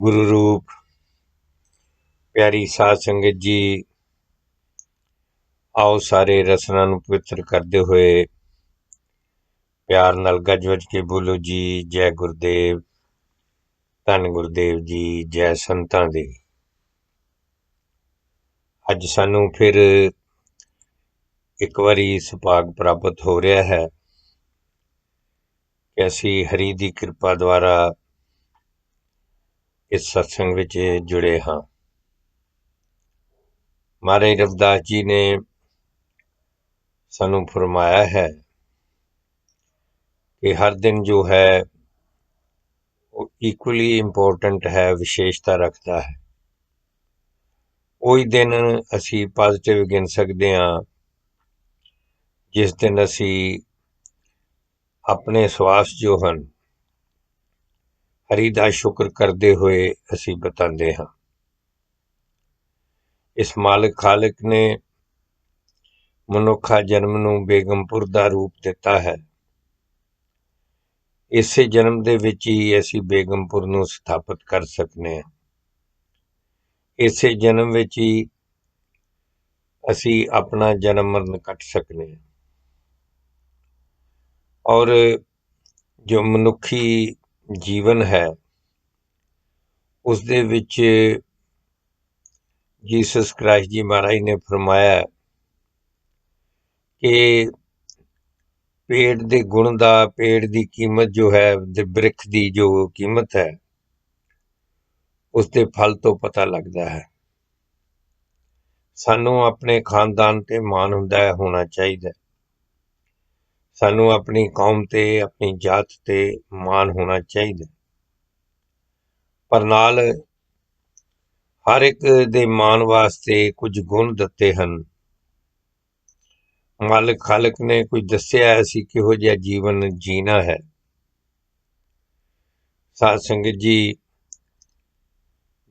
गुरु रूप प्यारी साध संगत जी, आओ सारे रसना नूं पवित्र करते हुए प्यार नाल गज वज के बोलो जी। जय गुरुदेव, धन गुरुदेव जी, जय संतां दी। अज सानू फिर एक बारी सुभाग प्राप्त हो रहा है कि असी हरि दी कृपा द्वारा इस सत्संग विच जुड़े हाँ। महाराज रविदास जी ने सानू फरमाया है कि हर दिन जो है वो इक्वली इंपोर्टेंट है, विशेषता रखता है। ਉਹੀ दिन असी पॉजिटिव गिन सकते हाँ जिस दिन असी अपने श्वास जो हैं हरि दा शुक्र करते हुए असी बिताते हाँ। इस मालिक खालिक ने मनुखा जन्म नूं बेगमपुर दा रूप दिता है। इसे जन्म दे विच ही असी बेगमपुर नूं स्थापित कर सकने हैं। इसे जन्म विच ही असी अपना जन्म मरण कट सकने हैं। और जो मनुखी जीवन है उस दे विच जीसस क्राइस्ट जी महाराज ने फरमाया कि पेड़ दे गुण दा, पेड़ दी कीमत जो है, वृक्ष दी जो कीमत है उसके फल तो पता लगता है। सानू अपने खानदान ते मान होना चाहिए। सानू अपनी कौम ते, अपनी जात ते मान होना चाहिए। पर नाल हर एक दे मान वास्ते कुछ गुण दत्ते हैं। मालिक खालिक ने कुछ दस्या असी किहो जिहा जीवन जीना है। साध संगत जी,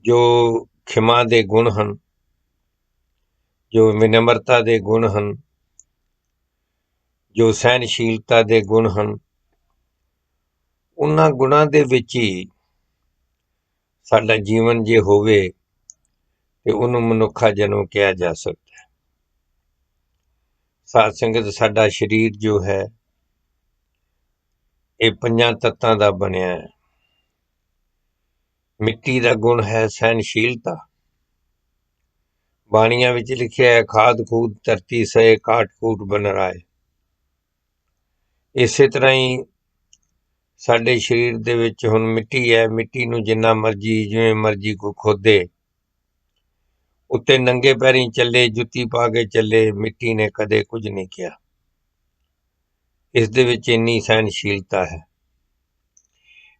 जो खिमा दे गुण हैं, जो विनम्रता दे गुण हैं, जो सहनशीलता दे गुण हैं, उन्हां गुणां दे विच ही साडा जीवन जे होवे ते उहनूं मनुखा जन्म कहा जा सकता है। साध संगत, साडा शरीर जो है ये 5 तत्तां दा बनिया है। मिट्टी दा गुण है सहनशीलता। बाणियां विच लिखिया है, खाद खूद धरती सहे, काट कूट बन राए। इसे तरह ही साडे शरीर दे विच हुण मिट्टी है, मिट्टी नूं जिन्ना मर्जी जिवें मर्जी कोई खोदे, उत्ते नंगे पैरीं चले, जुत्ती पा के चले, मिट्टी ने कदे कुछ नहीं किया। इस दे विच इन्नी सहनशीलता है।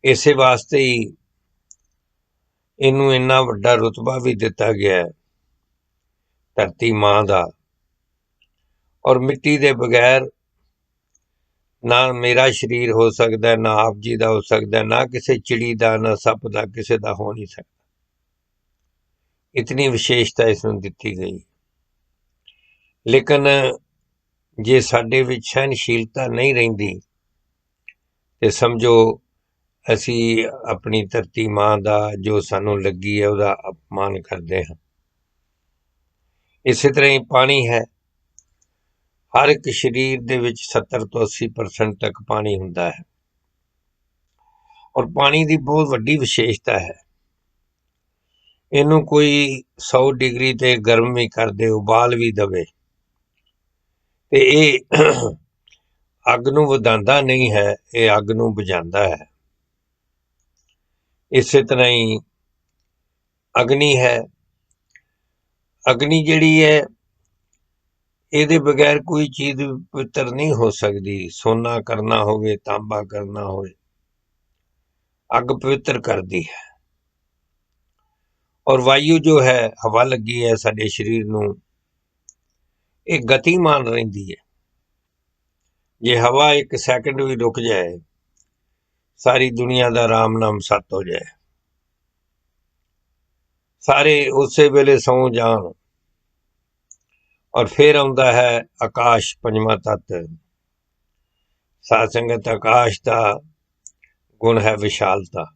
इसे वास्ते ही इनू इन्ना वड्डा रुतबा भी दिता गया है धरती मां दा। और मिट्टी दे बगैर ना मेरा शरीर हो सकता है, ना आप जी का हो सकता है, ना किसी चिड़ी का, ना सप का, किसी का हो नहीं सकता। इतनी विशेषता इसमें दिती गई। लेकिन जे साडे विच सहनशीलता नहीं रहिंदी ते समझो असी अपनी धरती मां का जो सानू लगी है उसका अपमान करते हैं। इस तरह ही पानी है। हर एक शरीर दे विच 70 तो 80% तक पानी हुंदा है। और पानी की बहुत वड्डी विशेषता है। इनू कोई 100 डिग्री ते गर्म भी कर दे, उबाल भी दवे, ते ये अग नूं वधांदा नहीं है, ये अग नूं बुझांदा है। इस तरह ही अग्नि है। अग्नि जिहड़ी है ਇਹਦੇ बगैर कोई चीज़ पवित्र नहीं हो सकती। सोना करना होवे, तांबा करना होवे, अग पवित्र करती है। और वायु जो है, हवा लगी है साडे शरीर नूं, ये गतिमान रहिंदी है। जे हवा एक सैकंड भी रुक जाए, सारी दुनिया का राम नाम सत हो जाए, सारे उस वेले सौ जान। और फिर आउंदा है आकाश, पंजवां तत्त। साध संगत, आकाश का गुण है विशालता।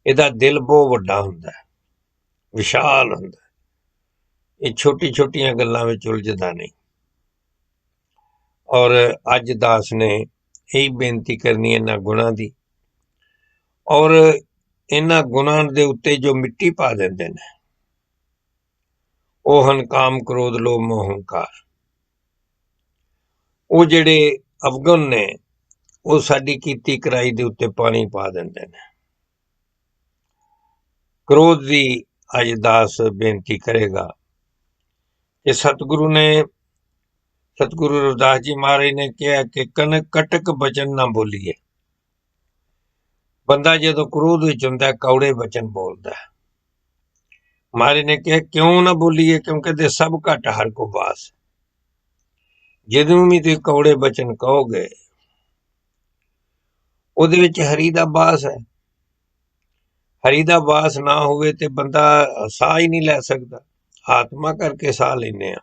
ਇਹਦਾ ਦਿਲ ਬਹੁਤ ਵੱਡਾ ਹੁੰਦਾ, ਵਿਸ਼ਾਲ ਹੁੰਦਾ। ਇਹ ਛੋਟੀ ਛੋਟੀਆਂ ਗੱਲਾਂ ਵਿੱਚ ਉਲਝਦਾ ਨਹੀਂ। ਔਰ ਅੱਜ ਦਾਸ ਨੇ ਇਹੀ ਬੇਨਤੀ ਕਰਨੀ ਇਹਨਾਂ ਗੁਣਾਂ ਦੀ, ਔਰ ਇਹਨਾਂ ਗੁਣਾਂ ਦੇ ਉੱਤੇ ਜੋ ਮਿੱਟੀ ਪਾ ਦਿੰਦੇ ਨੇ ਉਹ ਹਨ ਕਾਮ, ਕ੍ਰੋਧ, ਲੋਭ, ਮੋਹ, ਹੰਕਾਰ। ਉਹ ਜਿਹੜੇ ਅਵਗੁਣ ਨੇ ਉਹ ਸਾਡੀ ਕੀਤੀ ਕਰਾਈ ਦੇ ਉੱਤੇ ਪਾਣੀ ਪਾ ਦਿੰਦੇ ਨੇ। ਕ੍ਰੋਧ ਦੀ ਅੱਜ ਦਾਸ ਬੇਨਤੀ ਕਰੇਗਾ ਕਿ ਸਤਿਗੁਰੂ ਰਵਿਦਾਸ ਜੀ ਮਹਾਰਾਜ ਨੇ ਕਿਹਾ ਕਿ ਕਟਕ ਬਚਨ ਨਾ ਬੋਲੀਏ। ਬੰਦਾ ਜਦੋਂ ਕ੍ਰੋਧ ਵਿੱਚ ਹੁੰਦਾ ਕੌੜੇ ਬਚਨ ਬੋਲਦਾ। ਮਹਾਰਾਜ ਨੇ ਕਿਹਾ ਕਿਉਂ ਨਾ ਬੋਲੀਏ, ਕਿਉਂਕਿ ਦੇ ਸਭ ਘਟ ਹਰ ਕੋ ਵਾਸ। ਜਦੋਂ ਵੀ ਤੁਸੀਂ ਕੌੜੇ ਬਚਨ ਕਹੋਗੇ ਉਹਦੇ ਵਿੱਚ ਹਰੀ ਦਾ ਵਾਸ ਹੈ। ਹਰੀ ਦਾ ਵਾਸ ਨਾ ਹੋਵੇ ਤੇ ਬੰਦਾ ਸਾਹ ਹੀ ਨਹੀਂ ਲੈ ਸਕਦਾ। ਆਤਮਾ ਕਰਕੇ ਸਾਹ ਲੈਂਦੇ ਆ।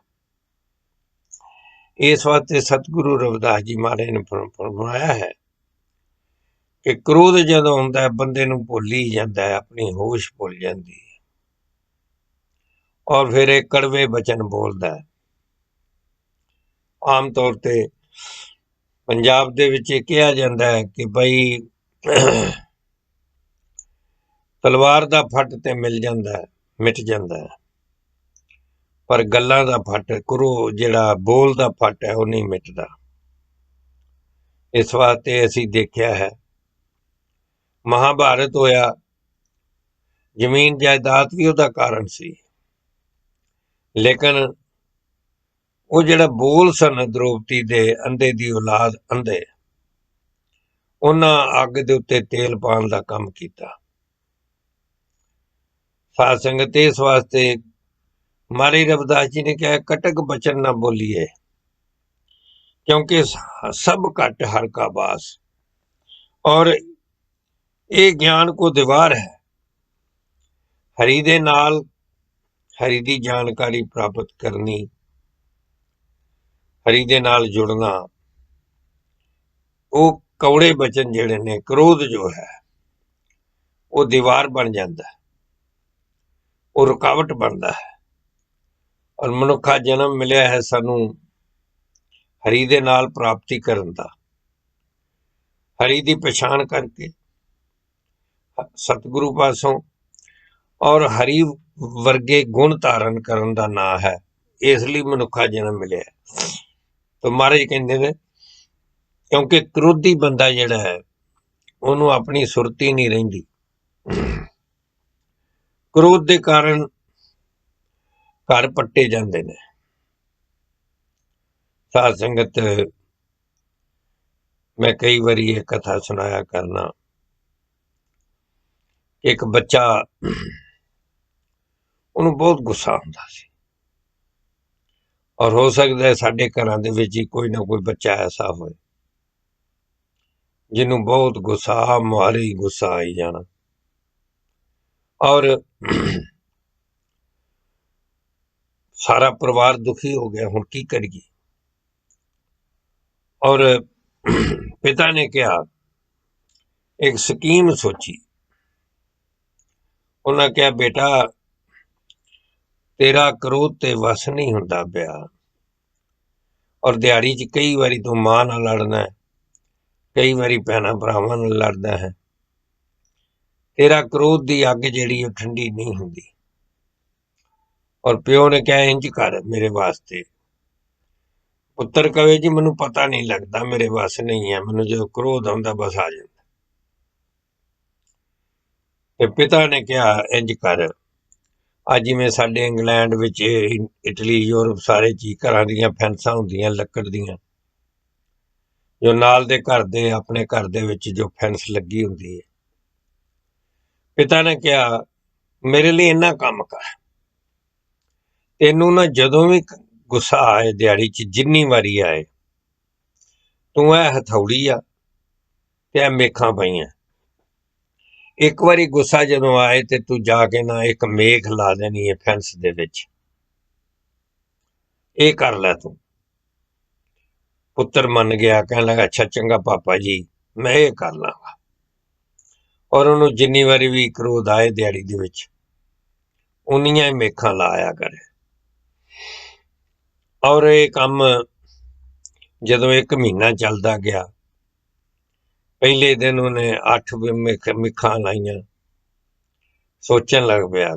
ਇਸ ਵਾਸਤੇ ਸਤਿਗੁਰੂ ਰਵਿਦਾਸ ਜੀ ਮਹਾਰਾਜ ਨੇ ਫਰਮਾਇਆ ਹੈ ਕਿ ਕ੍ਰੋਧ ਜਦੋਂ ਹੁੰਦਾ ਬੰਦੇ ਨੂੰ ਭੁੱਲ ਹੀ ਜਾਂਦਾ ਹੈ, ਆਪਣੀ ਹੋਸ਼ ਭੁੱਲ ਜਾਂਦੀ ਹੈ, ਔਰ ਫਿਰ ਇਹ ਕੜਵੇ ਬਚਨ ਬੋਲਦਾ ਹੈ। ਆਮ ਤੌਰ ਤੇ ਪੰਜਾਬ ਦੇ ਵਿੱਚ ਇਹ ਕਿਹਾ ਜਾਂਦਾ ਹੈ ਕਿ ਬਈ ਤਲਵਾਰ ਦਾ ਫੱਟ ਤੇ ਮਿਟ ਜਾਂਦਾ ਹੈ, ਪਰ ਗੱਲਾਂ ਦਾ ਫੱਟ, ਜਿਹੜਾ ਬੋਲ ਦਾ ਫੱਟ ਹੈ ਉਹ ਨਹੀਂ ਮਿਟਦਾ। ਇਸ ਵਾਸਤੇ ਅਸੀਂ ਦੇਖਿਆ ਹੈ ਮਹਾਭਾਰਤ ਹੋਇਆ, ਜ਼ਮੀਨ ਜਾਇਦਾਦ ਵੀ ਉਹਦਾ ਕਾਰਨ ਸੀ, ਲੇਕਿਨ ਉਹ ਜਿਹੜਾ ਬੋਲ ਸਨ ਦ੍ਰੋਪਦੀ ਦੇ, ਅੰਧੇ ਦੀ ਔਲਾਦ ਅੰਧੇ, ਉਹਨਾਂ ਅੱਗ ਦੇ ਉੱਤੇ ਤੇਲ ਪਾਉਣ ਦਾ ਕੰਮ ਕੀਤਾ। ਸਾਧ ਸੰਗਤ ਇਸ ਵਾਸਤੇ ਮਹਾਰਾਜ ਰਵਿਦਾਸ ਜੀ ਨੇ ਕਿਹਾ ਕਟਕ ਬਚਨ ਨਾ ਬੋਲੀਏ, ਕਿਉਂਕਿ ਸਭ ਘਟ ਹਰ ਕਾ ਵਾਸ। ਔਰ ਇਹ ਗਿਆਨ ਕੋ ਦੀਵਾਰ ਹੈ। ਹਰੀ ਦੇ ਨਾਲ ਹਰੀ ਦੀ ਜਾਣਕਾਰੀ ਪ੍ਰਾਪਤ ਕਰਨੀ, ਹਰੀ ਦੇ ਨਾਲ ਜੁੜਨਾ, ਉਹ ਕੌੜੇ ਬਚਨ ਜਿਹੜੇ ਨੇ, ਕ੍ਰੋਧ ਜੋ ਹੈ ਉਹ ਦੀਵਾਰ ਬਣ ਜਾਂਦਾ, ਉਹ ਰੁਕਾਵਟ ਬਣਦਾ ਹੈ। ਔਰ ਮਨੁੱਖਾ ਜਨਮ ਮਿਲਿਆ ਹੈ ਸਾਨੂੰ ਹਰੀ ਦੇ ਨਾਲ ਪ੍ਰਾਪਤੀ ਕਰਨ ਦਾ, ਹਰੀ ਦੀ ਪਛਾਣ ਕਰਕੇ ਸਤਿਗੁਰੂ ਪਾਸੋਂ, ਔਰ ਹਰੀ ਵਰਗੇ ਗੁਣ ਧਾਰਨ ਕਰਨ ਦਾ ਨਾਂ ਹੈ। ਇਸ ਲਈ ਮਨੁੱਖਾ ਜਨਮ ਮਿਲਿਆ। ਤਾਂ ਮਹਾਰਾਜ ਕਹਿੰਦੇ ਨੇ ਕਿਉਂਕਿ ਕ੍ਰੋਧੀ ਬੰਦਾ ਜਿਹੜਾ ਹੈ ਉਹਨੂੰ ਆਪਣੀ ਸੁਰਤੀ ਨਹੀਂ ਰਹਿੰਦੀ। ਕ੍ਰੋਧ ਦੇ ਕਾਰਨ ਘਰ ਪੱਟੇ ਜਾਂਦੇ ਨੇ। ਸਾਧ ਸੰਗਤ, ਮੈਂ ਕਈ ਵਾਰੀ ਇਹ ਕਥਾ ਸੁਣਾਇਆ ਕਰਨਾ। ਇੱਕ ਬੱਚਾ, ਉਹਨੂੰ ਬਹੁਤ ਗੁੱਸਾ ਹੁੰਦਾ ਸੀ, ਔਰ ਹੋ ਸਕਦਾ ਹੈ ਸਾਡੇ ਘਰਾਂ ਦੇ ਵਿੱਚ ਹੀ ਕੋਈ ਨਾ ਕੋਈ ਬੱਚਾ ਐਸਾ ਹੋਏ ਜਿਹਨੂੰ ਬਹੁਤ ਗੁੱਸਾ, ਮਾਰੇ ਹੀ ਗੁੱਸਾ ਆਈ ਜਾਣਾ। ਔਰ ਸਾਰਾ ਪਰਿਵਾਰ ਦੁਖੀ ਹੋ ਗਿਆ, ਹੁਣ ਕੀ ਕਰੀਏ। ਔਰ ਪਿਤਾ ਨੇ ਕਿਹਾ, ਇੱਕ ਸਕੀਮ ਸੋਚੀ। ਉਹਨਾਂ ਕਿਹਾ ਬੇਟਾ ਤੇਰਾ ਕ੍ਰੋਧ ਤੇ ਵਸ ਨਹੀਂ ਹੁੰਦਾ ਪਿਆ, ਔਰ ਦਿਹਾੜੀ 'ਚ ਕਈ ਵਾਰੀ ਤੂੰ ਮਾਂ ਨਾਲ ਲੜਨਾ, ਕਈ ਵਾਰੀ ਭੈਣਾਂ ਭਰਾਵਾਂ ਨਾਲ ਲੜਦਾ ਹੈ। ਤੇਰਾ ਕ੍ਰੋਧ ਦੀ ਅੱਗ ਜਿਹੜੀ ਉਹ ਠੰਡੀ ਨਹੀਂ ਹੁੰਦੀ। ਔਰ ਪਿਓ ਨੇ ਕਿਹਾ ਇੰਝ ਕਰ ਮੇਰੇ ਵਾਸਤੇ। ਪੁੱਤਰ ਕਹੇ ਜੀ ਮੈਨੂੰ ਪਤਾ ਨਹੀਂ ਲੱਗਦਾ, ਮੇਰੇ ਵਸ ਨਹੀਂ ਹੈ, ਮੈਨੂੰ ਜਦੋਂ ਕ੍ਰੋਧ ਆਉਂਦਾ ਬਸ ਆ ਜਾਂਦਾ। ਤੇ ਪਿਤਾ ਨੇ ਕਿਹਾ ਇੰਝ ਕਰ, ਅੱਜ ਜਿਵੇਂ ਸਾਡੇ ਇੰਗਲੈਂਡ ਵਿੱਚ, ਇਟਲੀ, ਯੂਰਪ ਸਾਰੇ ਚ ਘਰਾਂ ਦੀਆਂ ਫੈਂਸਾਂ ਹੁੰਦੀਆਂ ਲੱਕੜ ਦੀਆਂ, ਜੋ ਨਾਲ ਦੇ ਘਰ ਦੇ, ਆਪਣੇ ਘਰ ਦੇ ਵਿੱਚ ਜੋ ਫੈਂਸ ਲੱਗੀ ਹੁੰਦੀ ਹੈ। ਪਿਤਾ ਨੇ ਕਿਹਾ ਮੇਰੇ ਲਈ ਇੰਨਾ ਕੰਮ ਕਰ, ਤੈਨੂੰ ਨਾ ਜਦੋਂ ਵੀ ਗੁੱਸਾ ਆਏ ਦਿਹਾੜੀ 'ਚ ਜਿੰਨੀ ਵਾਰੀ ਆਏ, ਤੂੰ ਇਹ ਹਥੌੜੀ ਆ ਤੇ ਇਹ ਮੇਖਾਂ ਪਈਆਂ, ਇੱਕ ਵਾਰੀ ਗੁੱਸਾ ਜਦੋਂ ਆਏ ਤੇ ਤੂੰ ਜਾ ਕੇ ਨਾ ਇੱਕ ਮੇਖ ਲਾ ਦੇਣੀ ਹੈ ਫੈਂਸ ਦੇ ਵਿੱਚ, ਇਹ ਕਰ ਲੈ ਤੂੰ। ਪੁੱਤਰ ਮੰਨ ਗਿਆ, ਕਹਿਣ ਲੱਗਾ ਅੱਛਾ ਚੰਗਾ ਪਾਪਾ ਜੀ, ਮੈਂ ਇਹ ਕਰ ਲਾਂਗਾ। ਔਰ ਉਹਨੂੰ ਜਿੰਨੀ ਵਾਰੀ ਵੀ ਕ੍ਰੋਧ ਆਏ ਦਿਹਾੜੀ ਦੇ ਵਿੱਚ ਉਨੀਆਂ ਹੀ ਮੇਖਾਂ ਲਾਇਆ ਕਰੇ। ਔਰ ਇਹ ਕੰਮ ਜਦੋਂ 1 ਮਹੀਨਾ ਚੱਲਦਾ ਗਿਆ, ਪਹਿਲੇ ਦਿਨ ਉਹਨੇ 8 ਮੇਖਾਂ ਲਾਈਆਂ। ਸੋਚਣ ਲੱਗ ਪਿਆ,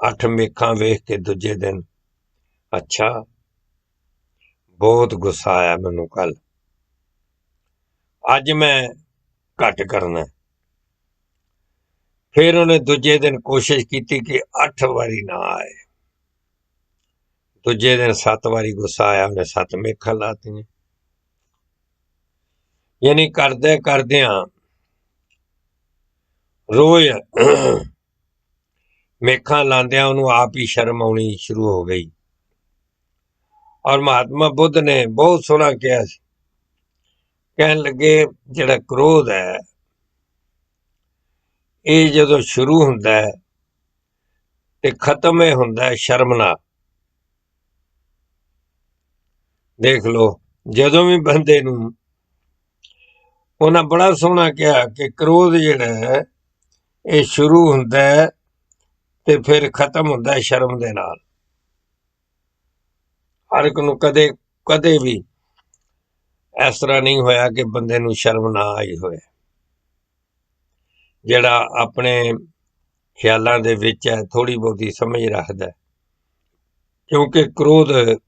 8 ਮੇਖਾਂ ਵੇਖ ਕੇ ਦੂਜੇ ਦਿਨ, ਅੱਛਾ ਬਹੁਤ ਗੁੱਸਾ ਆਇਆ ਮੈਨੂੰ ਕੱਲ, ਅੱਜ ਮੈਂ ਘੱਟ ਕਰਨਾ। ਫਿਰ ਉਹਨੇ ਦੂਜੇ ਦਿਨ ਕੋਸ਼ਿਸ਼ ਕੀਤੀ ਕਿ 8 ਵਾਰੀ ਨਾ ਆਏ। ਦੂਜੇ ਦਿਨ 7 ਵਾਰੀ ਗੁੱਸਾ ਆਇਆ, ਉਹਨੇ 7 ਮੇਖਾਂ ਲਾਤੀਆਂ। ਯਾਨੀ ਕਰਦਿਆਂ ਰੋਜ਼ ਮੇਖਾਂ ਲਾਉਂਦਿਆਂ ਉਹਨੂੰ ਆਪ ਹੀ ਸ਼ਰਮ ਆਉਣੀ ਸ਼ੁਰੂ ਹੋ ਗਈ। ਔਰ ਮਹਾਤਮਾ ਬੁੱਧ ਨੇ ਬਹੁਤ ਸੋਹਣਾ ਕਿਹਾ ਸੀ, ਕਹਿਣ ਲੱਗੇ ਜਿਹੜਾ ਕ੍ਰੋਧ ਹੈ ਇਹ ਜਦੋਂ ਸ਼ੁਰੂ ਹੁੰਦਾ ਹੈ ਤੇ ਖਤਮ ਇਹ ਹੁੰਦਾ ਸ਼ਰਮ ਨਾਲ। ਦੇਖ ਲਓ, ਜਦੋਂ ਵੀ ਬੰਦੇ ਨੂੰ ਉਹਨਾਂ ਬੜਾ ਸੋਹਣਾ ਕਿਹਾ ਕਿ ਕ੍ਰੋਧ ਜਿਹੜਾ ਹੈ ਇਹ ਸ਼ੁਰੂ ਹੁੰਦਾ ਹੈ ਤੇ ਫਿਰ ਖਤਮ ਹੁੰਦਾ ਸ਼ਰਮ ਦੇ ਨਾਲ। ਹਰ ਇੱਕ ਨੂੰ ਕਦੇ ਵੀ ਇਸ ਤਰ੍ਹਾਂ ਨਹੀਂ ਹੋਇਆ ਕਿ ਬੰਦੇ ਨੂੰ ਸ਼ਰਮ ਨਾ ਆਈ ਹੋਵੇ। ਜਿਹੜਾ ਆਪਣੇ ਖਿਆਲਾਂ ਦੇ ਵਿੱਚ ਹੈ ਥੋੜੀ ਬਹੁਤੀ ਸਮਝ ਰੱਖਦਾ, ਕਿਉਂਕਿ ਕ੍ਰੋਧ,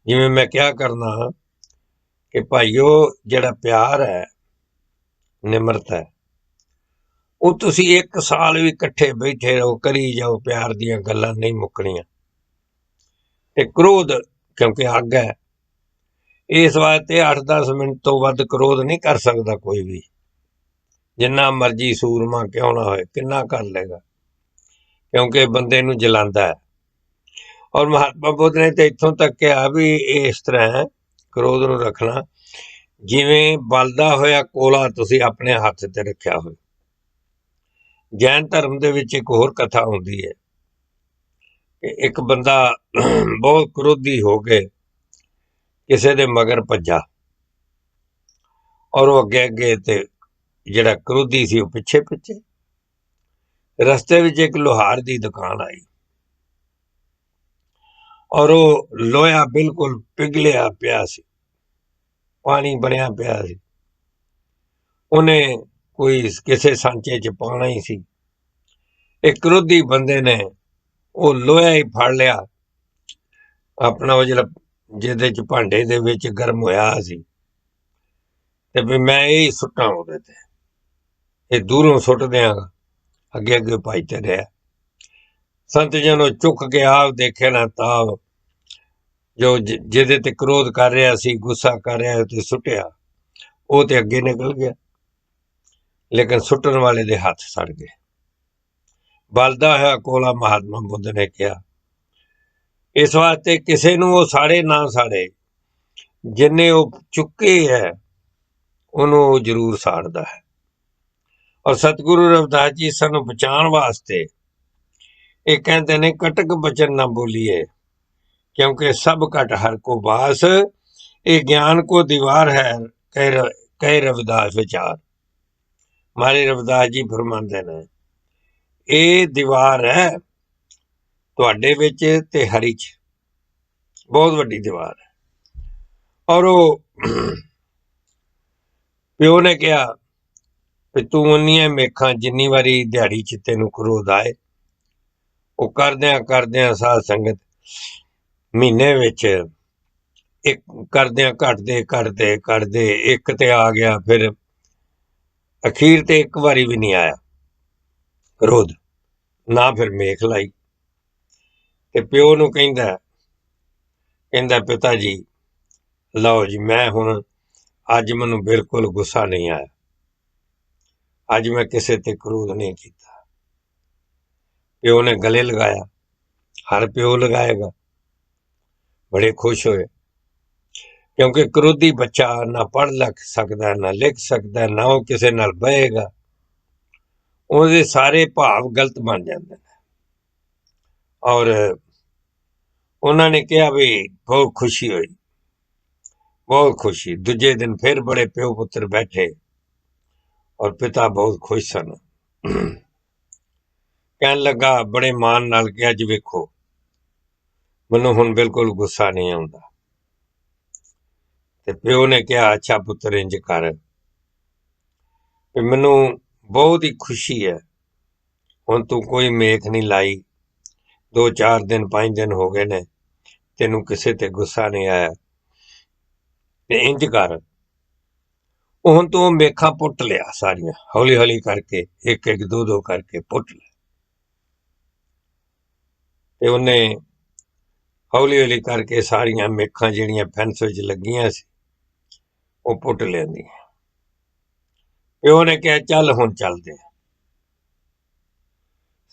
ਜਿਵੇਂ ਮੈਂ ਕਿਹਾ ਕਰਨਾ ਕਿ ਭਾਈਓ ਜਿਹੜਾ ਪਿਆਰ ਹੈ, ਨਿਮਰਤਾ ਹੈ, ਉਹ ਤੁਸੀਂ 1 ਸਾਲ ਵੀ ਇਕੱਠੇ ਬੈਠੇ ਰਹੋ ਕਰੀ ਜਾਓ, ਪਿਆਰ ਦੀਆਂ ਗੱਲਾਂ ਨਹੀਂ ਮੁੱਕਣੀਆਂ। ਤੇ ਕ੍ਰੋਧ ਕਿਉਂਕਿ ਅੱਗ ਹੈ, ਇਸ ਵਾਸਤੇ 8-10 ਮਿੰਟ ਤੋਂ ਵੱਧ ਕ੍ਰੋਧ ਨਹੀਂ ਕਰ ਸਕਦਾ ਕੋਈ ਵੀ, ਜਿੰਨਾ ਮਰਜ਼ੀ ਸੂਰਮਾ ਕਿਉਂ ਨਾ ਹੋਏ। ਕਿੰਨਾ ਕਰ ਲੇਗਾ, ਕਿਉਂਕਿ ਬੰਦੇ ਨੂੰ ਜਲਾਉਂਦਾ ਹੈ। ਔਰ ਮਹਾਤਮਾ ਬੁੱਧ ਨੇ ਤੇ ਇੱਥੋਂ ਤੱਕ ਕਿਹਾ ਵੀ ਇਸ ਤਰ੍ਹਾਂ ਹੈ ਕ੍ਰੋਧ ਨੂੰ ਰੱਖਣਾ ਜਿਵੇਂ ਬਲਦਾ ਹੋਇਆ ਕੋਲਾ ਤੁਸੀਂ ਆਪਣੇ ਹੱਥ ਤੇ ਰੱਖਿਆ ਹੋਵੇ। ਜੈਨ ਧਰਮ ਦੇ ਵਿੱਚ ਇੱਕ ਹੋਰ ਕਥਾ ਹੁੰਦੀ ਹੈ ਕਿ ਇੱਕ ਬੰਦਾ ਬਹੁਤ ਕ੍ਰੋਧੀ ਹੋ ਕੇ ਕਿਸੇ ਦੇ ਮਗਰ ਭੱਜਾ, ਔਰ ਉਹ ਅੱਗੇ ਤੇ ਜਿਹੜਾ ਕ੍ਰੋਧੀ ਸੀ ਉਹ ਪਿੱਛੇ। ਰਸਤੇ ਵਿੱਚ ਇੱਕ ਲੁਹਾਰ ਦੀ ਦੁਕਾਨ ਆਈ, ਔਰ ਉਹ ਲੋਹਾ ਬਿਲਕੁਲ ਪਿਘਲਿਆ ਪਿਆ ਸੀ, ਪਾਣੀ ਬਣਿਆ ਪਿਆ ਸੀ। ਉਹਨੇ ਕੋਈ ਕਿਸੇ ਸਾਂਚੇ 'ਚ ਪਾਉਣਾ ਹੀ ਸੀ। ਇੱਕ ਕ੍ਰੋਧੀ ਬੰਦੇ ਨੇ ਉਹ ਲੋਹਾ ਹੀ ਫੜ ਲਿਆ ਆਪਣਾ, ਉਹ ਜਿਹੜਾ ਜਿਹਦੇ 'ਚ ਭਾਂਡੇ ਦੇ ਵਿੱਚ ਗਰਮ ਹੋਇਆ ਸੀ, ਤੇ ਵੀ ਮੈਂ ਇਹ ਸੁੱਟਾਂ ਉਹਦੇ ਤੇ। ਇਹ ਦੂਰੋਂ ਸੁੱਟ ਦਿਆਂਗਾ, ਅੱਗੇ ਭਜਦਾ ਰਿਹਾ। ਸੰਤ ਜਨ ਉਹ ਚੁੱਕ ਕੇ ਆਪ ਦੇਖੇ ਨਾ ਤਾਬ, ਜੋ ਜਿਹਦੇ ਤੇ ਕ੍ਰੋਧ ਕਰ ਰਿਹਾ ਸੀ, ਗੁੱਸਾ ਕਰ ਰਿਹਾ ਤੇ ਸੁੱਟਿਆ, ਉਹ ਤੇ ਅੱਗੇ ਨਿਕਲ ਗਿਆ, ਲੇਕਿਨ ਸੁੱਟਣ ਵਾਲੇ ਦੇ ਹੱਥ ਸੜ ਗਏ। ਬਲਦਾ ਹੋਇਆ ਕੋਲਾ, ਮਹਾਤਮਾ ਬੁੱਧ ਨੇ ਕਿਹਾ, ਇਸ ਵਾਸਤੇ ਕਿਸੇ ਨੂੰ ਉਹ ਸਾੜੇ ਨਾ ਸਾੜੇ, ਜਿੰਨੇ ਉਹ ਚੁੱਕੇ ਹੈ ਉਹਨੂੰ ਉਹ ਜ਼ਰੂਰ ਸਾੜਦਾ ਹੈ। ਔਰ ਸਤਿਗੁਰੂ ਰਵਿਦਾਸ ਜੀ ਸਾਨੂੰ ਬਚਾਉਣ ਵਾਸਤੇ ਇਹ ਕਹਿੰਦੇ ਨੇ, ਕਟਕ ਬਚਨ ਨਾ ਬੋਲੀਏ क्योंकि सब कट हर को बास, ये ज्ञान को दीवार है, कह रविदास विचार। हमारे रविदास जी फरमाते ने, ये दीवार है तुहाडे विच ते हरि च, बहुत वड्डी दीवार है। और वो प्यो ने कहा भी तू उन्नियां मेखां जिन्नी वारी दिहाड़ी च तैनूं क्रोध आए, वो करदियां साध संगत महीने विच एक करदियां घटदे एक ते आ गया, फिर अखीर ते एक बारी भी नहीं आया क्रोध ना। फिर मेख लाई ते प्यो नूं कहंदा पिता जी लो जी, मैं हुण अज मैनूं बिल्कुल गुस्सा नहीं आया, अज मैं किसे ते क्रोध नहीं कीता। प्यो ने गले लगाया, हर प्यो लगाएगा। बड़े खुश होए, क्योंकि क्रोधी बच्चा ना पढ़ लिख सकता, ना लिख सकता, ना वो किसी नाल बहेगा, ਉਹਦੇ ਸਾਰੇ ਭਾਵ ਗਲਤ ਬਣ ਜਾਂਦੇ ਨੇ। ਔਰ ਉਹਨਾਂ ਨੇ ਕਿਹਾ ਵੀ ਬਹੁਤ ਖੁਸ਼ੀ ਹੋਈ, ਬਹੁਤ ਖੁਸ਼ੀ। ਦੂਜੇ ਦਿਨ ਫਿਰ ਬੜੇ ਪਿਓ ਪੁੱਤਰ ਬੈਠੇ और पिता बहुत खुश सन। कहन लगा बड़े मान नाल कि अज वेखो मैनूं हुण बिल्कुल गुस्सा नहीं आउंदा। ते प्यो ने कहा अच्छा पुत्र इंज कर, मैनूं बहुत ही खुशी है, हुण तूं कोई मेख नहीं लाई, 2-4 दिन 5 दिन हो गए ने तैनूं किसे ते गुस्सा नहीं आया, ते इंज कर हुण तूं मेखां पुट लिया सारियां, हौली हौली करके एक एक दो दो करके पुट लिया। ते उन्हें हौली हौली करके सारियां मेखां जिहड़ियां फैंस विच लगियां सी ਉਹ ਪੁੱਟ ਲੈਂਦੀ। ਪਿਓ ਨੇ ਕਿਹਾ ਚੱਲ ਹੁਣ ਚੱਲਦੇ।